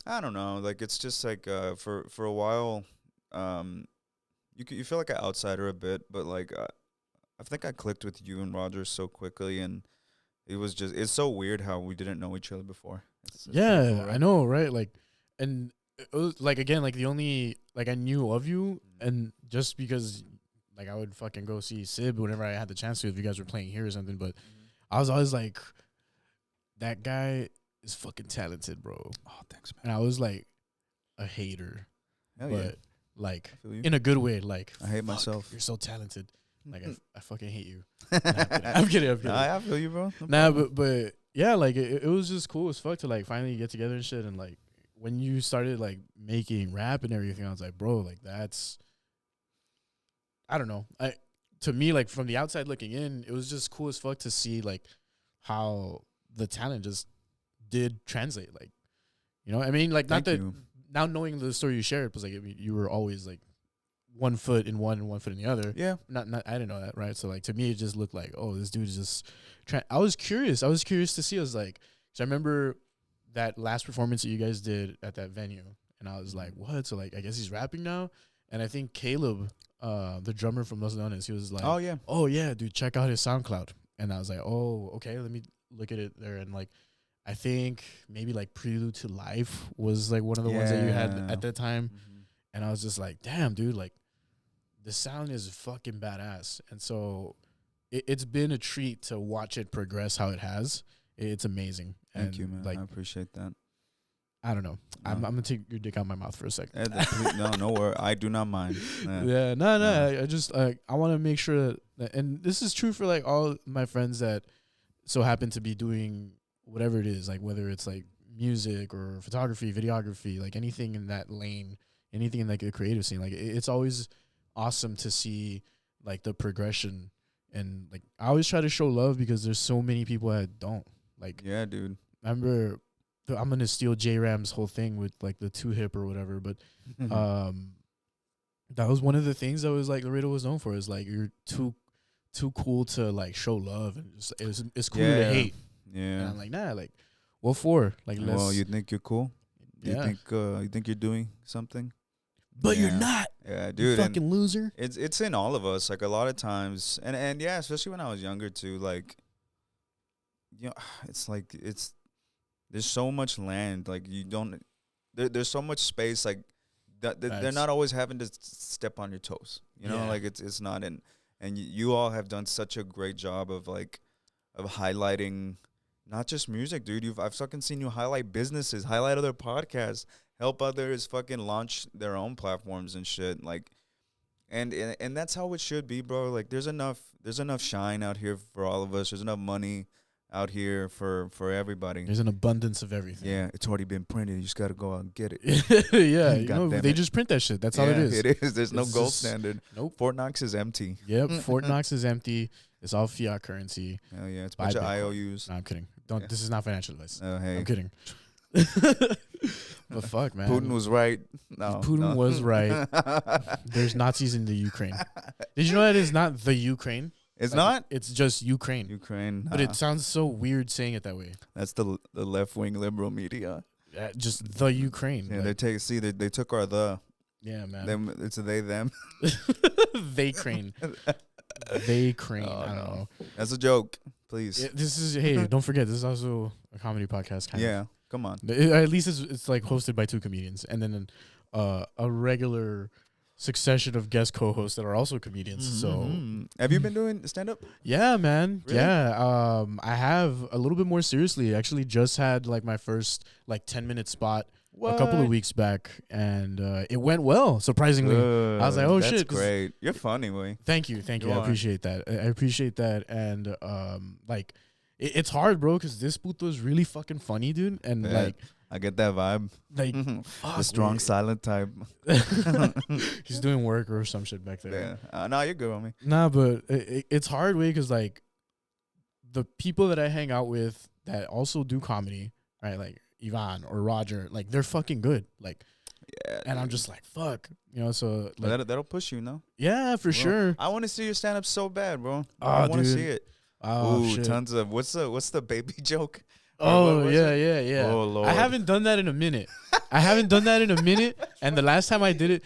I don't know, like it's just like for a while you feel like an outsider a bit, but like I think I clicked with you and Roger so quickly, and it's so weird how we didn't know each other before. It's yeah, cool, right? I know, right? Like, and it was like again, like the only like I knew of you, and just because like I would fucking go see Sib whenever I had the chance to, if you guys were playing here or something. But I was always like, that guy is fucking talented, bro. Oh, thanks, man. And I was like a hater, Hell but yeah. like I feel you. in a good way. Like I hate fuck, myself. You're so talented. Like I fucking hate you. I'm kidding. Nah, I feel you, bro. No Nah, problem. but yeah, like it was just cool as fuck to like finally get together and shit. And like when you started like making rap and everything, I was like, bro, like that's, I don't know. To me, like from the outside looking in, it was just cool as fuck to see like how the talent just did translate. Like, you know, I mean, like Thank not that you. now knowing the story you shared was like, I mean, you were always like 1 foot in one and 1 foot in the other. Yeah. Not I didn't know that, right? So like to me it just looked like, oh, this dude is just I was curious to see. I was like, so I remember that last performance that you guys did at that venue, and I was like, what? So like I guess he's rapping now. And I think Caleb, the drummer from Los Leones, he was like, oh yeah, dude, check out his SoundCloud. And I was like, oh, okay, let me look at it there. And like I think maybe like Prelude to Life was like one of the ones that you had Yeah. at that time. And I was just like, damn, dude, like the sound is fucking badass. And so it's been a treat to watch it progress how it has. It's amazing. Thank you, And, man. like, I appreciate that. I don't know. I'm gonna take your dick out my mouth for a second. No worry. I do not mind. Yeah, no. I just I want to make sure that, and this is true for like all my friends that so happen to be doing whatever it is, like whether it's like music or photography, videography, like anything in that lane, anything in like the creative scene. Like it's always awesome to see like the progression, and like I always try to show love because there's so many people that don't. Like, yeah, dude. I remember. I'm gonna steal J Ram's whole thing with like the 2-hip or whatever, but that was one of the things that was like Laredo was known for, is like you're too cool to like show love, and it's cool to hate. Yeah, and I'm like, nah, like what for? Like, well, you think you're cool? Yeah. You think you're doing something, but you're not. Yeah, dude, you fucking loser. It's in all of us. Like a lot of times, and yeah, especially when I was younger too. Like, you know, it's like there's so much land. Like you don't. There's so much space. Like they're not always having to step on your toes. You know, like it's not. And you all have done such a great job of like of highlighting not just music, dude. I've fucking seen you highlight businesses, highlight other podcasts, help others fucking launch their own platforms and shit. Like, and that's how it should be, bro. Like, there's enough shine out here for all of us. There's enough money out here for everybody. There's an abundance of everything. Yeah, it's already been printed. You just got to go out and get it. Yeah, you know, they just print that shit. That's all it is. It is. There's no It's gold just, standard. Nope. Fort Knox is empty. Yep, Fort Knox is empty. It's all fiat currency. Hell yeah, it's a bunch of IOUs. No, I'm kidding. Don't. This is not financial advice. Oh, hey. I'm kidding. But fuck, man. Putin was right. No, Putin was right. There's Nazis in the Ukraine. Did you know that it's not the Ukraine? It's not? It's just Ukraine. Ukraine. But it sounds so weird saying it that way. That's the left-wing liberal media. Just the Ukraine. Yeah, like, they took our the. Yeah, man. Them, it's a they, them. They crane. They crane. Oh, I don't no. know. That's a joke. Please. This is, hey, don't forget, this is also a comedy podcast. Kind yeah, of. come on. At least it's like hosted by two comedians, and then a regular succession of guest co-hosts that are also comedians. Mm-hmm. So, have you been doing stand-up? Yeah, man. Really? Yeah. I have a little bit more seriously. Actually, just had like my first like 10-minute spot a couple of weeks back, and it went well. Surprisingly, I was like, "Oh shit, that's great! You're funny, way." Thank you. I appreciate that. I appreciate that, and like, it's hard, bro, because this puto is really fucking funny, dude, and like. I get that vibe. Like the strong, silent type. He's doing work or some shit back there. Yeah. No, you're good on me. Nah, but it's hard way because like the people that I hang out with that also do comedy, right? Like Ivan or Roger, like they're fucking good. Like, yeah. And I'm just like, fuck, you know. So like, that'll push you, no? Yeah, for sure. I want to see your stand up so bad, bro. Oh, I want to see it. Oh, ooh, shit. Tons of what's the baby joke? Oh, yeah. Oh, Lord. I haven't done that in a minute. And the last time I did it,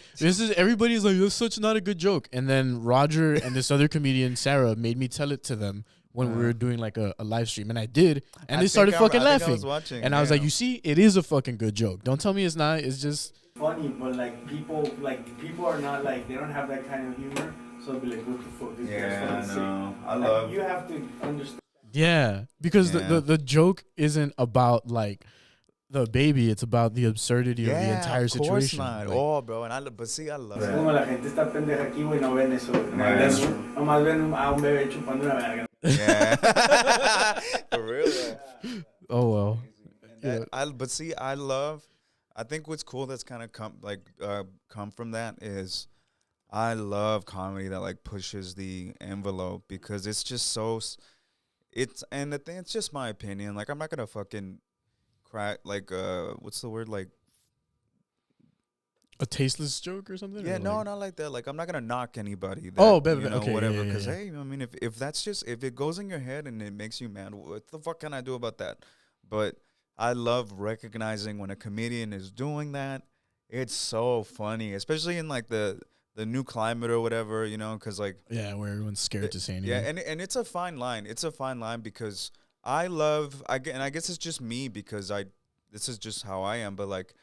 everybody's like, that's such not a good joke. And then Roger and this other comedian, Sarah, made me tell it to them when we were doing like a live stream. And I did. And they started fucking laughing. I was like, you see, it is a fucking good joke. Don't tell me it's not. It's just funny, but like people are not like, they don't have that kind of humor. So they'll be like, what the fuck? This guy's no. I like, love. You have to understand. Yeah, because the joke isn't about like the baby; it's about the absurdity of the entire situation. Not. Like, oh, bro, but see, I love it. Como la gente está pendeja aquí, güey, no ven eso. Nomás ven a un bebé chupando una verga. Yeah, for real. Oh well. But see, I think what's cool that's kind of come from that is. I love comedy that like pushes the envelope because it's just so. And the thing, it's just my opinion. Like I'm not gonna fucking crack like what's the word, like a tasteless joke or something. Yeah, or no, like, not like that. Like I'm not gonna knock anybody. That, okay, whatever. Yeah, Because hey, I mean, if that's just if it goes in your head and it makes you mad, what the fuck can I do about that? But I love recognizing when a comedian is doing that. It's so funny, especially in like the new climate or whatever, you know, because like where everyone's scared to say anything. Yeah, and it's a fine line. It's a fine line because I guess it's just me because this is just how I am. But like,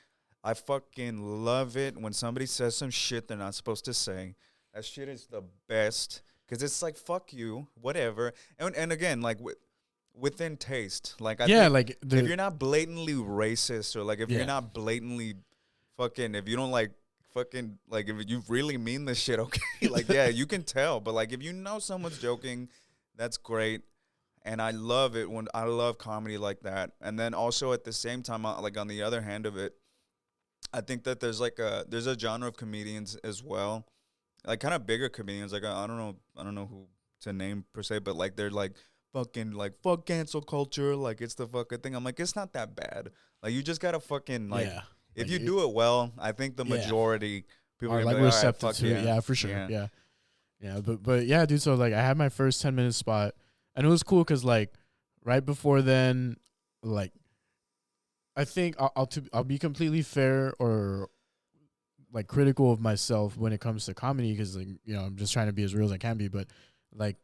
I fucking love it when somebody says some shit they're not supposed to say. That shit is the best. because it's like fuck you, whatever. And again, like within taste, like I yeah, think like if you're not blatantly racist, or like if you're not blatantly fucking, if you don't like fucking, like if you really mean this shit, okay, like yeah, you can tell. But like if you know someone's joking, that's great. And I love it when I love comedy like that. And then also at the same time, like on the other hand of it, I think that there's a genre of comedians as well, like kind of bigger comedians. Like I don't know who to name per se, but like they're like fucking like fuck cancel culture, like it's the fucking thing. I'm like, it's not that bad. Like you just gotta fucking like if you do it well, I think the majority people are like like, receptive right, to it. Yeah, for sure. Yeah. But yeah, dude. So like I had my first 10-minute spot, and it was cool because like right before then, like I think I'll be completely fair or like critical of myself when it comes to comedy because like I'm just trying to be as real as I can be, but like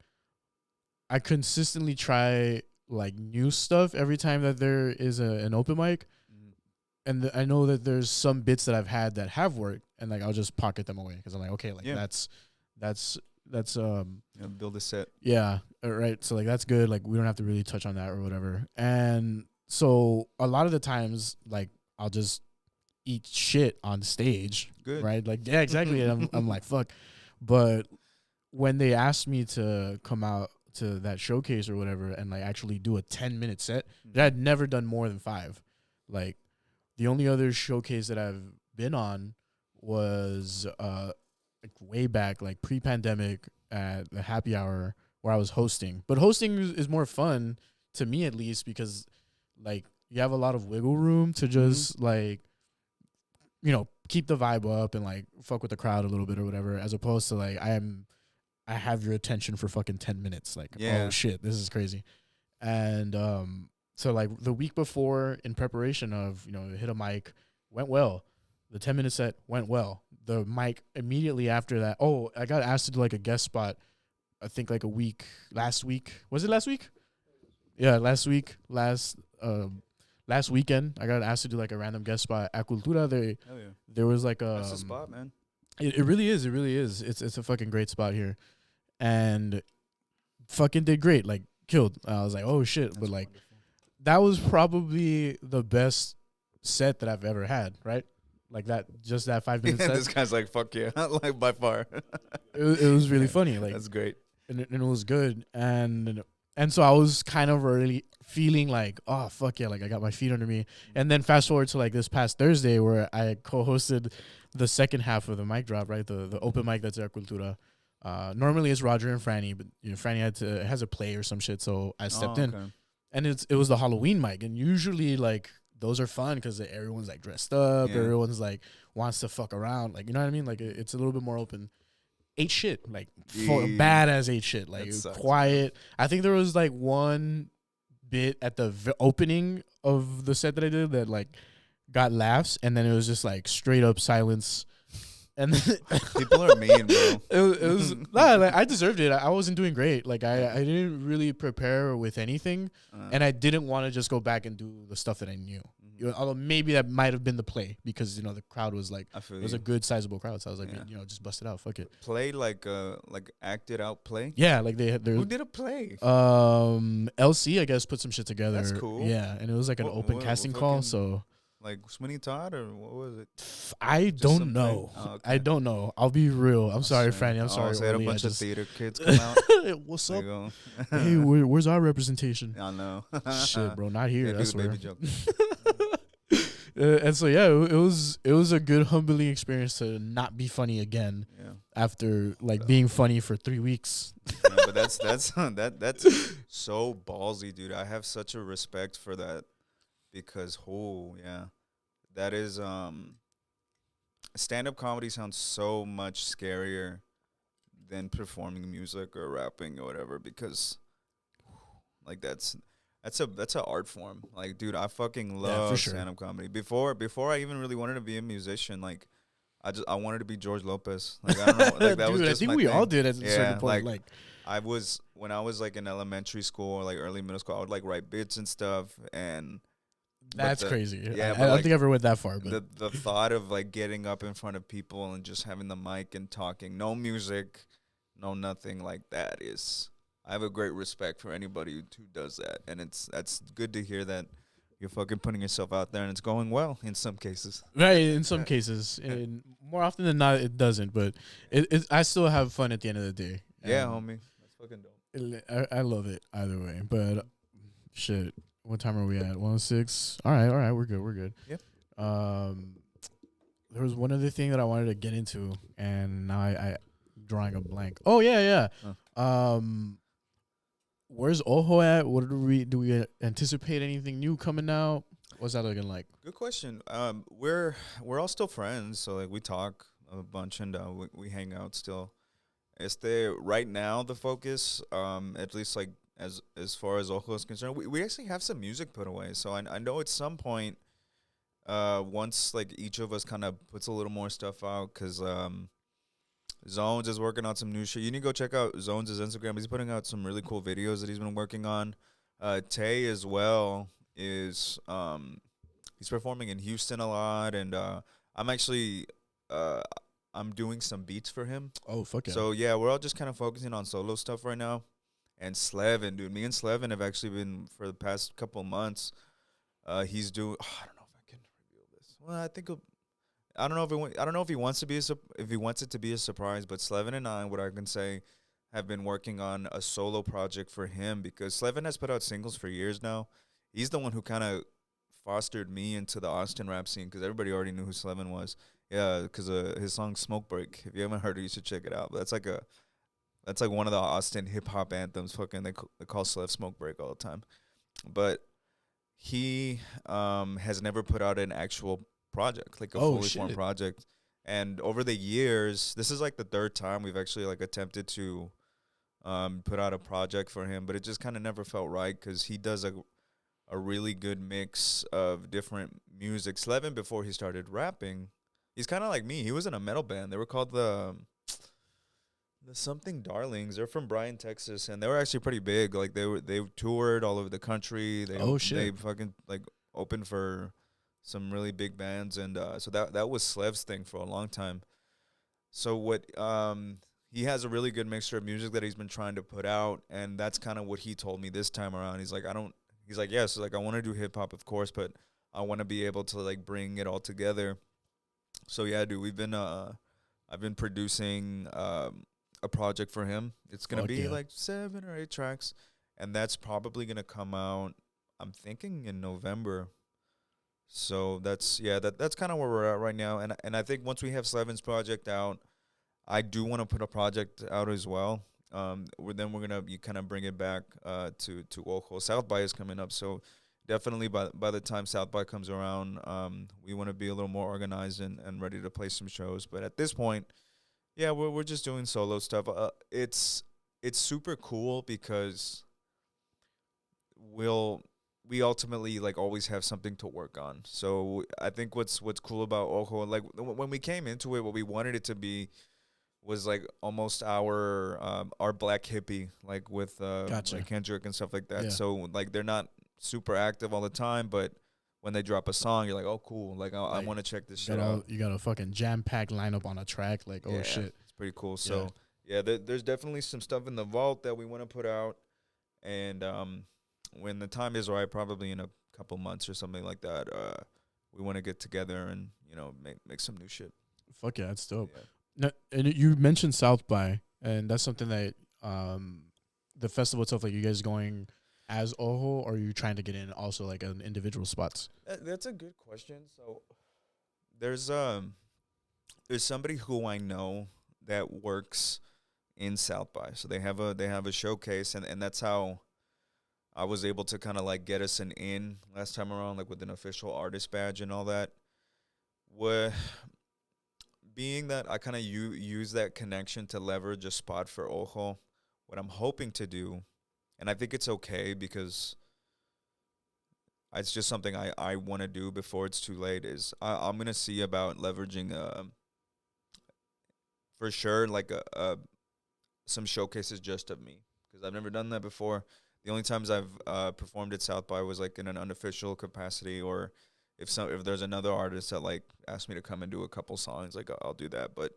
I consistently try like new stuff every time that there is an open mic, and I know that there's some bits that I've had that have worked, and like I'll just pocket them away because I'm like, okay, like that's build a set. Yeah, right. So like that's good. Like we don't have to really touch on that or whatever. And so a lot of the times, like I'll just eat shit on stage. Good. Right? Like yeah, exactly. And I'm like fuck. But when they asked me to come out to that showcase or whatever and like actually do a 10-minute set, I had never done more than 5. Like the only other showcase that I've been on was like way back, like pre-pandemic at the happy hour where I was hosting. But hosting is more fun to me, at least, because like you have a lot of wiggle room to just like keep the vibe up and like fuck with the crowd a little bit or whatever, as opposed to like I have your attention for fucking 10 minutes. Like, oh shit, this is crazy. And so like the week before, in preparation of hit a mic, went well. The 10-minute set went well. The mic immediately after that. Oh, I got asked to do like a guest spot. I think like last week. Was it last week? Yeah, last week. Last weekend, I got asked to do like a random guest spot at Cultura. There was like a. That's the spot, man. It really is. It really is. It's a fucking great spot here, and fucking did great. Like killed. I was like, oh shit, but like that was probably the best set that I've ever had. Right. Like that, just that 5-minute set. This guy's like, fuck yeah, like by far. it was really funny. Like that's great, and it was good. And so I was kind of really feeling like, oh fuck yeah, like I got my feet under me. And then fast forward to like this past Thursday where I co-hosted the second half of the mic drop, right? The open mic that's at Cultura. Normally it's Roger and Franny, but Franny has a play or some shit, so I stepped in, and it was the Halloween mic, and usually like. Those are fun because everyone's like dressed up. Yeah. Everyone's like wants to fuck around. Like, you know what I mean? Like it's a little bit more open. Ate shit. Like badass ate shit. Like quiet. I think there was like one bit at the opening of the set that I did that like got laughs. And then it was just like straight up silence. And people are mean, bro. It was like, I deserved it. I wasn't doing great. Like I didn't really prepare with anything, and I didn't want to just go back and do the stuff that I knew. Although maybe that might have been the play because the crowd was like it was a good sizable crowd. So I was like, just bust it out. Fuck it. Play like acted out play. Yeah, like who did a play? LC I guess put some shit together. That's cool. Yeah, and it was like an open casting call. So. Like Sweeney Todd or what was it? I don't know. Oh, okay. I don't know. I'll be real. I'm sorry, Franny. I'm sorry. So had a bunch of theater kids come out. What's up? Hey, where's our representation? I know. Shit, bro, not here. That's where. Baby joke. And so yeah, it was a good humbling experience to not be funny again. Yeah. After like being funny for 3 weeks. Yeah, but that's so ballsy, dude. I have such a respect for that. Because that is stand-up comedy sounds so much scarier than performing music or rapping or whatever, because like that's an art form. Like, dude, I fucking love stand-up comedy. Before I even really wanted to be a musician, like I wanted to be George Lopez. Like I don't know, like that dude, was just I think we all did at a certain point. Like when I was like in elementary school or like early middle school, I would like write bits and stuff and. That's crazy. Yeah, I don't think I ever went that far. But the thought of like getting up in front of people and just having the mic and talking, no music, no nothing like that is. I have a great respect for anybody who does that, and that's good to hear that you're fucking putting yourself out there and it's going well in some cases. Right, in some cases, and more often than not, it doesn't. But I still have fun at the end of the day. Yeah, homie, that's fucking dope. I love it either way. But shit, what time are we at? 1:06. All right, we're good. Yep. There was one other thing that I wanted to get into, and now I drawing a blank. Oh yeah. Where's Ojo at? What do we anticipate anything new coming out? What's that looking like? Good question. We're all still friends, so like we talk a bunch and we hang out still. Right now the focus, at least like as far as Ojo is concerned, we actually have some music put away. So I know at some point, once like each of us kind of puts a little more stuff out, because Zones is working on some new shit. You need to go check out Zones' Instagram. He's putting out some really cool videos that he's been working on. Tay as well is he's performing in Houston a lot, and I'm actually I'm doing some beats for him. Oh fuck yeah! So yeah, we're all just kind of focusing on solo stuff right now. And Slevin, dude, me and Slevin have actually been for the past couple months. He's doing. I don't know if I can reveal this. Well, I don't know if he wants to be if he wants it to be a surprise, but Slevin and I, what I can say, have been working on a solo project for him, because Slevin has put out singles for years now. He's the one who kind of fostered me into the Austin rap scene, because everybody already knew who Slevin was. Yeah, because his song "Smoke Break." If you haven't heard it, you should check it out. But that's like one of the Austin hip hop anthems. Fucking they call Slev "Smoke Break" all the time. But he has never put out an actual project, like a fully formed project. And over the years, this is like the third time we've actually like attempted to put out a project for him, but it just kind of never felt right, because he does a really good mix of different music. Slevin, before he started rapping, he's kind of like me. He was in a metal band. They were called the Something Darlings. They're from Bryan, Texas, and they were actually pretty big. Like they toured all over the country. They fucking like opened for some really big bands, and so that was Slev's thing for a long time. So what he has a really good mixture of music that he's been trying to put out, and that's kind of what he told me this time around. He's like, yes, like I want to do hip hop, of course, but I want to be able to like bring it all together. So yeah, dude, I've been producing a project for him. It's gonna be like 7 or 8 tracks, and that's probably gonna come out, I'm thinking, in November. So that's kind of where we're at right now, and I think once we have Slevin's project out, I do want to put a project out as well. Then we're gonna kind of bring it back to Ojo. South by is coming up, so definitely by the time South by comes around, we want to be a little more organized and ready to play some shows. But at this point, yeah, we're just doing solo stuff. It's super cool because we ultimately like always have something to work on. So I think what's cool about Ojo, like when we came into it, what we wanted it to be was like almost our black hippie, like with like Kendrick and stuff like that. Yeah. So like they're not super active all the time, but when they drop a song, you're like, oh cool, like I want to check this shit out. You got a fucking jam-packed lineup on a track, like oh shit, it's pretty cool. So yeah, there's definitely some stuff in the vault that we want to put out, and when the time is right, probably in a couple months or something like that, we want to get together and make some new shit. Fuck yeah, that's dope. Yeah. Now, and you mentioned South by, and that's something that the festival itself, like you guys going as Ojo, or are you trying to get in also like an individual spots? That's a good question. So there's somebody who I know that works in South by. So they have a showcase, and that's how I was able to kind of like get us an in last time around, like with an official artist badge and all that. Being that I kind of use that connection to leverage a spot for Ojo, what I'm hoping to do, and I think it's okay because it's just something I want to do before it's too late, is I'm going to see about leveraging for sure like some showcases just of me, because I've never done that before. The only times I've performed at South by was like in an unofficial capacity, or if there's another artist that like asked me to come and do a couple songs, like I'll do that. But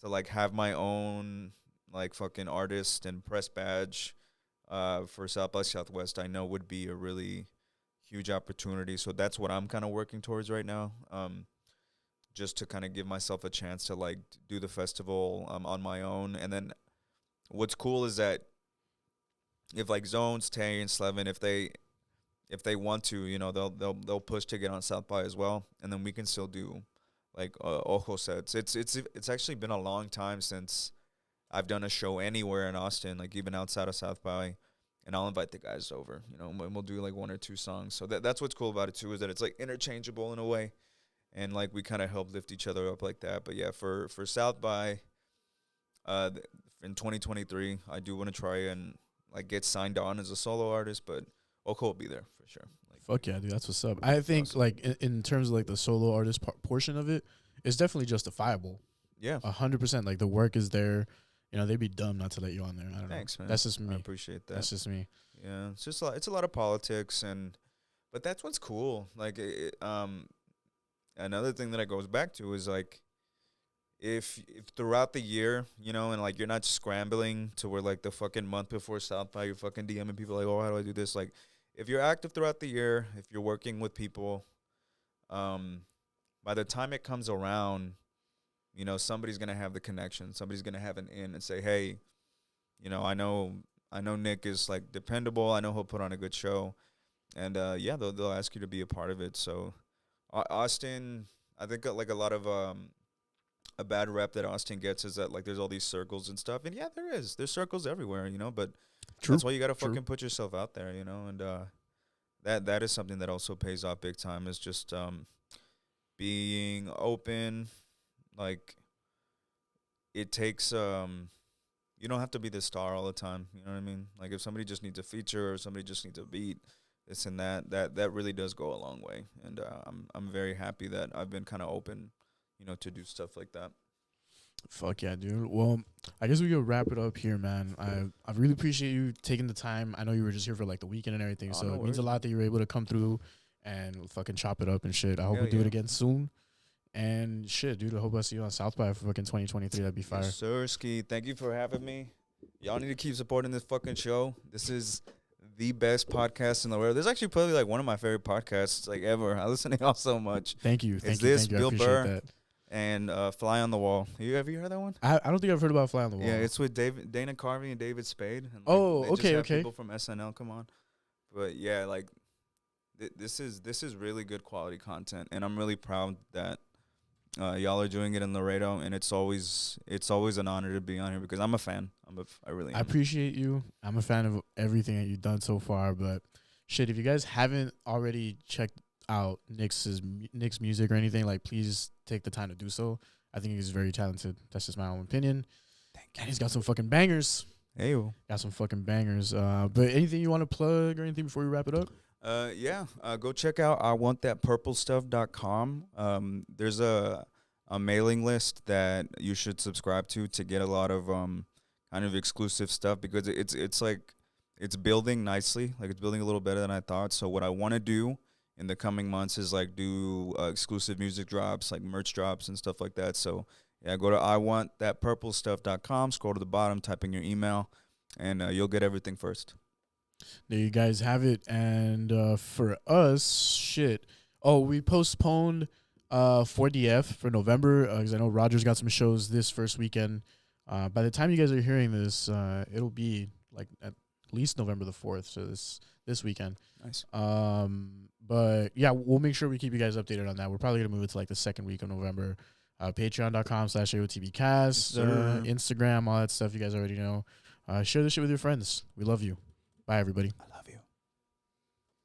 to like have my own like fucking artist and press badge for South by Southwest, I know would be a really huge opportunity. So that's what I'm kind of working towards right now. Just to kind of give myself a chance to like do the festival on my own. And then what's cool is that if like Zones, Tay, and Slevin, if they want to, you know, they'll push to get on South by as well, and then we can still do like Ojo sets. It's actually been a long time since I've done a show anywhere in Austin, like even outside of South by, and I'll invite the guys over, you know, and we'll do like 1 or 2 songs. So that's what's cool about it too, is that it's like interchangeable in a way. And, like, we kind of help lift each other up like that. But, yeah, for South by in 2023, I do want to try and, like, get signed on as a solo artist. But Oko will be there for sure. Like, fuck yeah, dude. That's what's up. I think, awesome. Like, in terms of, like, the solo artist portion of it, it's definitely justifiable. Yeah. 100%. Like, the work is there. You know, they'd be dumb not to let you on there. I don't know. Thanks, man. That's just me. I appreciate that. That's just me. Yeah. It's just it's a lot of politics. But that's what's cool. Like, another thing that it goes back to is, like, if throughout the year, you know, and, like, you're not scrambling to where, like, the fucking month before South by, you're fucking DMing people, like, oh, how do I do this? Like, if you're active throughout the year, if you're working with people, by the time it comes around, you know, somebody's going to have the connection. Somebody's going to have an in and say, hey, you know, I know Nick is, like, dependable. I know he'll put on a good show. And, yeah, they'll ask you to be a part of it. So Austin, I think like a lot of a bad rep that Austin gets is that like there's all these circles and stuff, and yeah, there's circles everywhere, you know. But that's why you gotta fucking put yourself out there, you know. And that is something that also pays off big time. Is just being open. Like it takes you don't have to be the star all the time. You know what I mean? Like if somebody just needs a feature or somebody just needs a beat. This and that really does go a long way, and I'm very happy that I've been kind of open, you know, to do stuff like that. Fuck yeah, dude. Well, I guess we could wrap it up here, man. I really appreciate you taking the time. I know you were just here for like the weekend and everything, so it means a lot that you were able to come through and fucking chop it up and shit. I hope we do it again soon. And shit, dude, I hope I see you on South by for fucking 2023. That'd be fire. Yes, sir, Ski. Thank you for having me. Y'all need to keep supporting this fucking show. This is the best podcast in the world. This is actually probably like one of my favorite podcasts like ever. I listen to y'all so much. Thank you. Thank you. Bill Burr and Fly on the Wall. Have you heard that one? I don't think I've heard about Fly on the Wall. Yeah, it's with Dana Carvey and David Spade. And, like, okay. People from SNL come on, but yeah, like this is really good quality content, and I'm really proud that y'all are doing it in Laredo, and it's always an honor to be on here because I'm a fan. I really am. I appreciate you. I'm a fan of everything that you've done so far, but shit, if you guys haven't already checked out Nick's music or anything, like please take the time to do so. I think he's very talented. That's just my own opinion. And he's got some fucking bangers. Hey, got some fucking bangers. But anything you want to plug or anything before we wrap it up? Go check out iwantthatpurplestuff.com. There's a mailing list that you should subscribe to get a lot of kind of exclusive stuff because it's like it's building nicely, like it's building a little better than I thought. So what I want to do in the coming months is like do exclusive music drops, like merch drops and stuff like that. So yeah, go to iwantthatpurplestuff.com, scroll to the bottom, type in your email, and you'll get everything first. There you guys have it. And for us, shit. Oh, we postponed 4DF for November because I know Roger's got some shows this first weekend. By the time you guys are hearing this, it'll be like at least November the 4th, so this weekend. Nice. But yeah, we'll make sure we keep you guys updated on that. We're probably gonna move it to like the second week of November. Patreon.com/AOTBcast, Instagram, all that stuff you guys already know. Share this shit with your friends. We love you. Bye, everybody.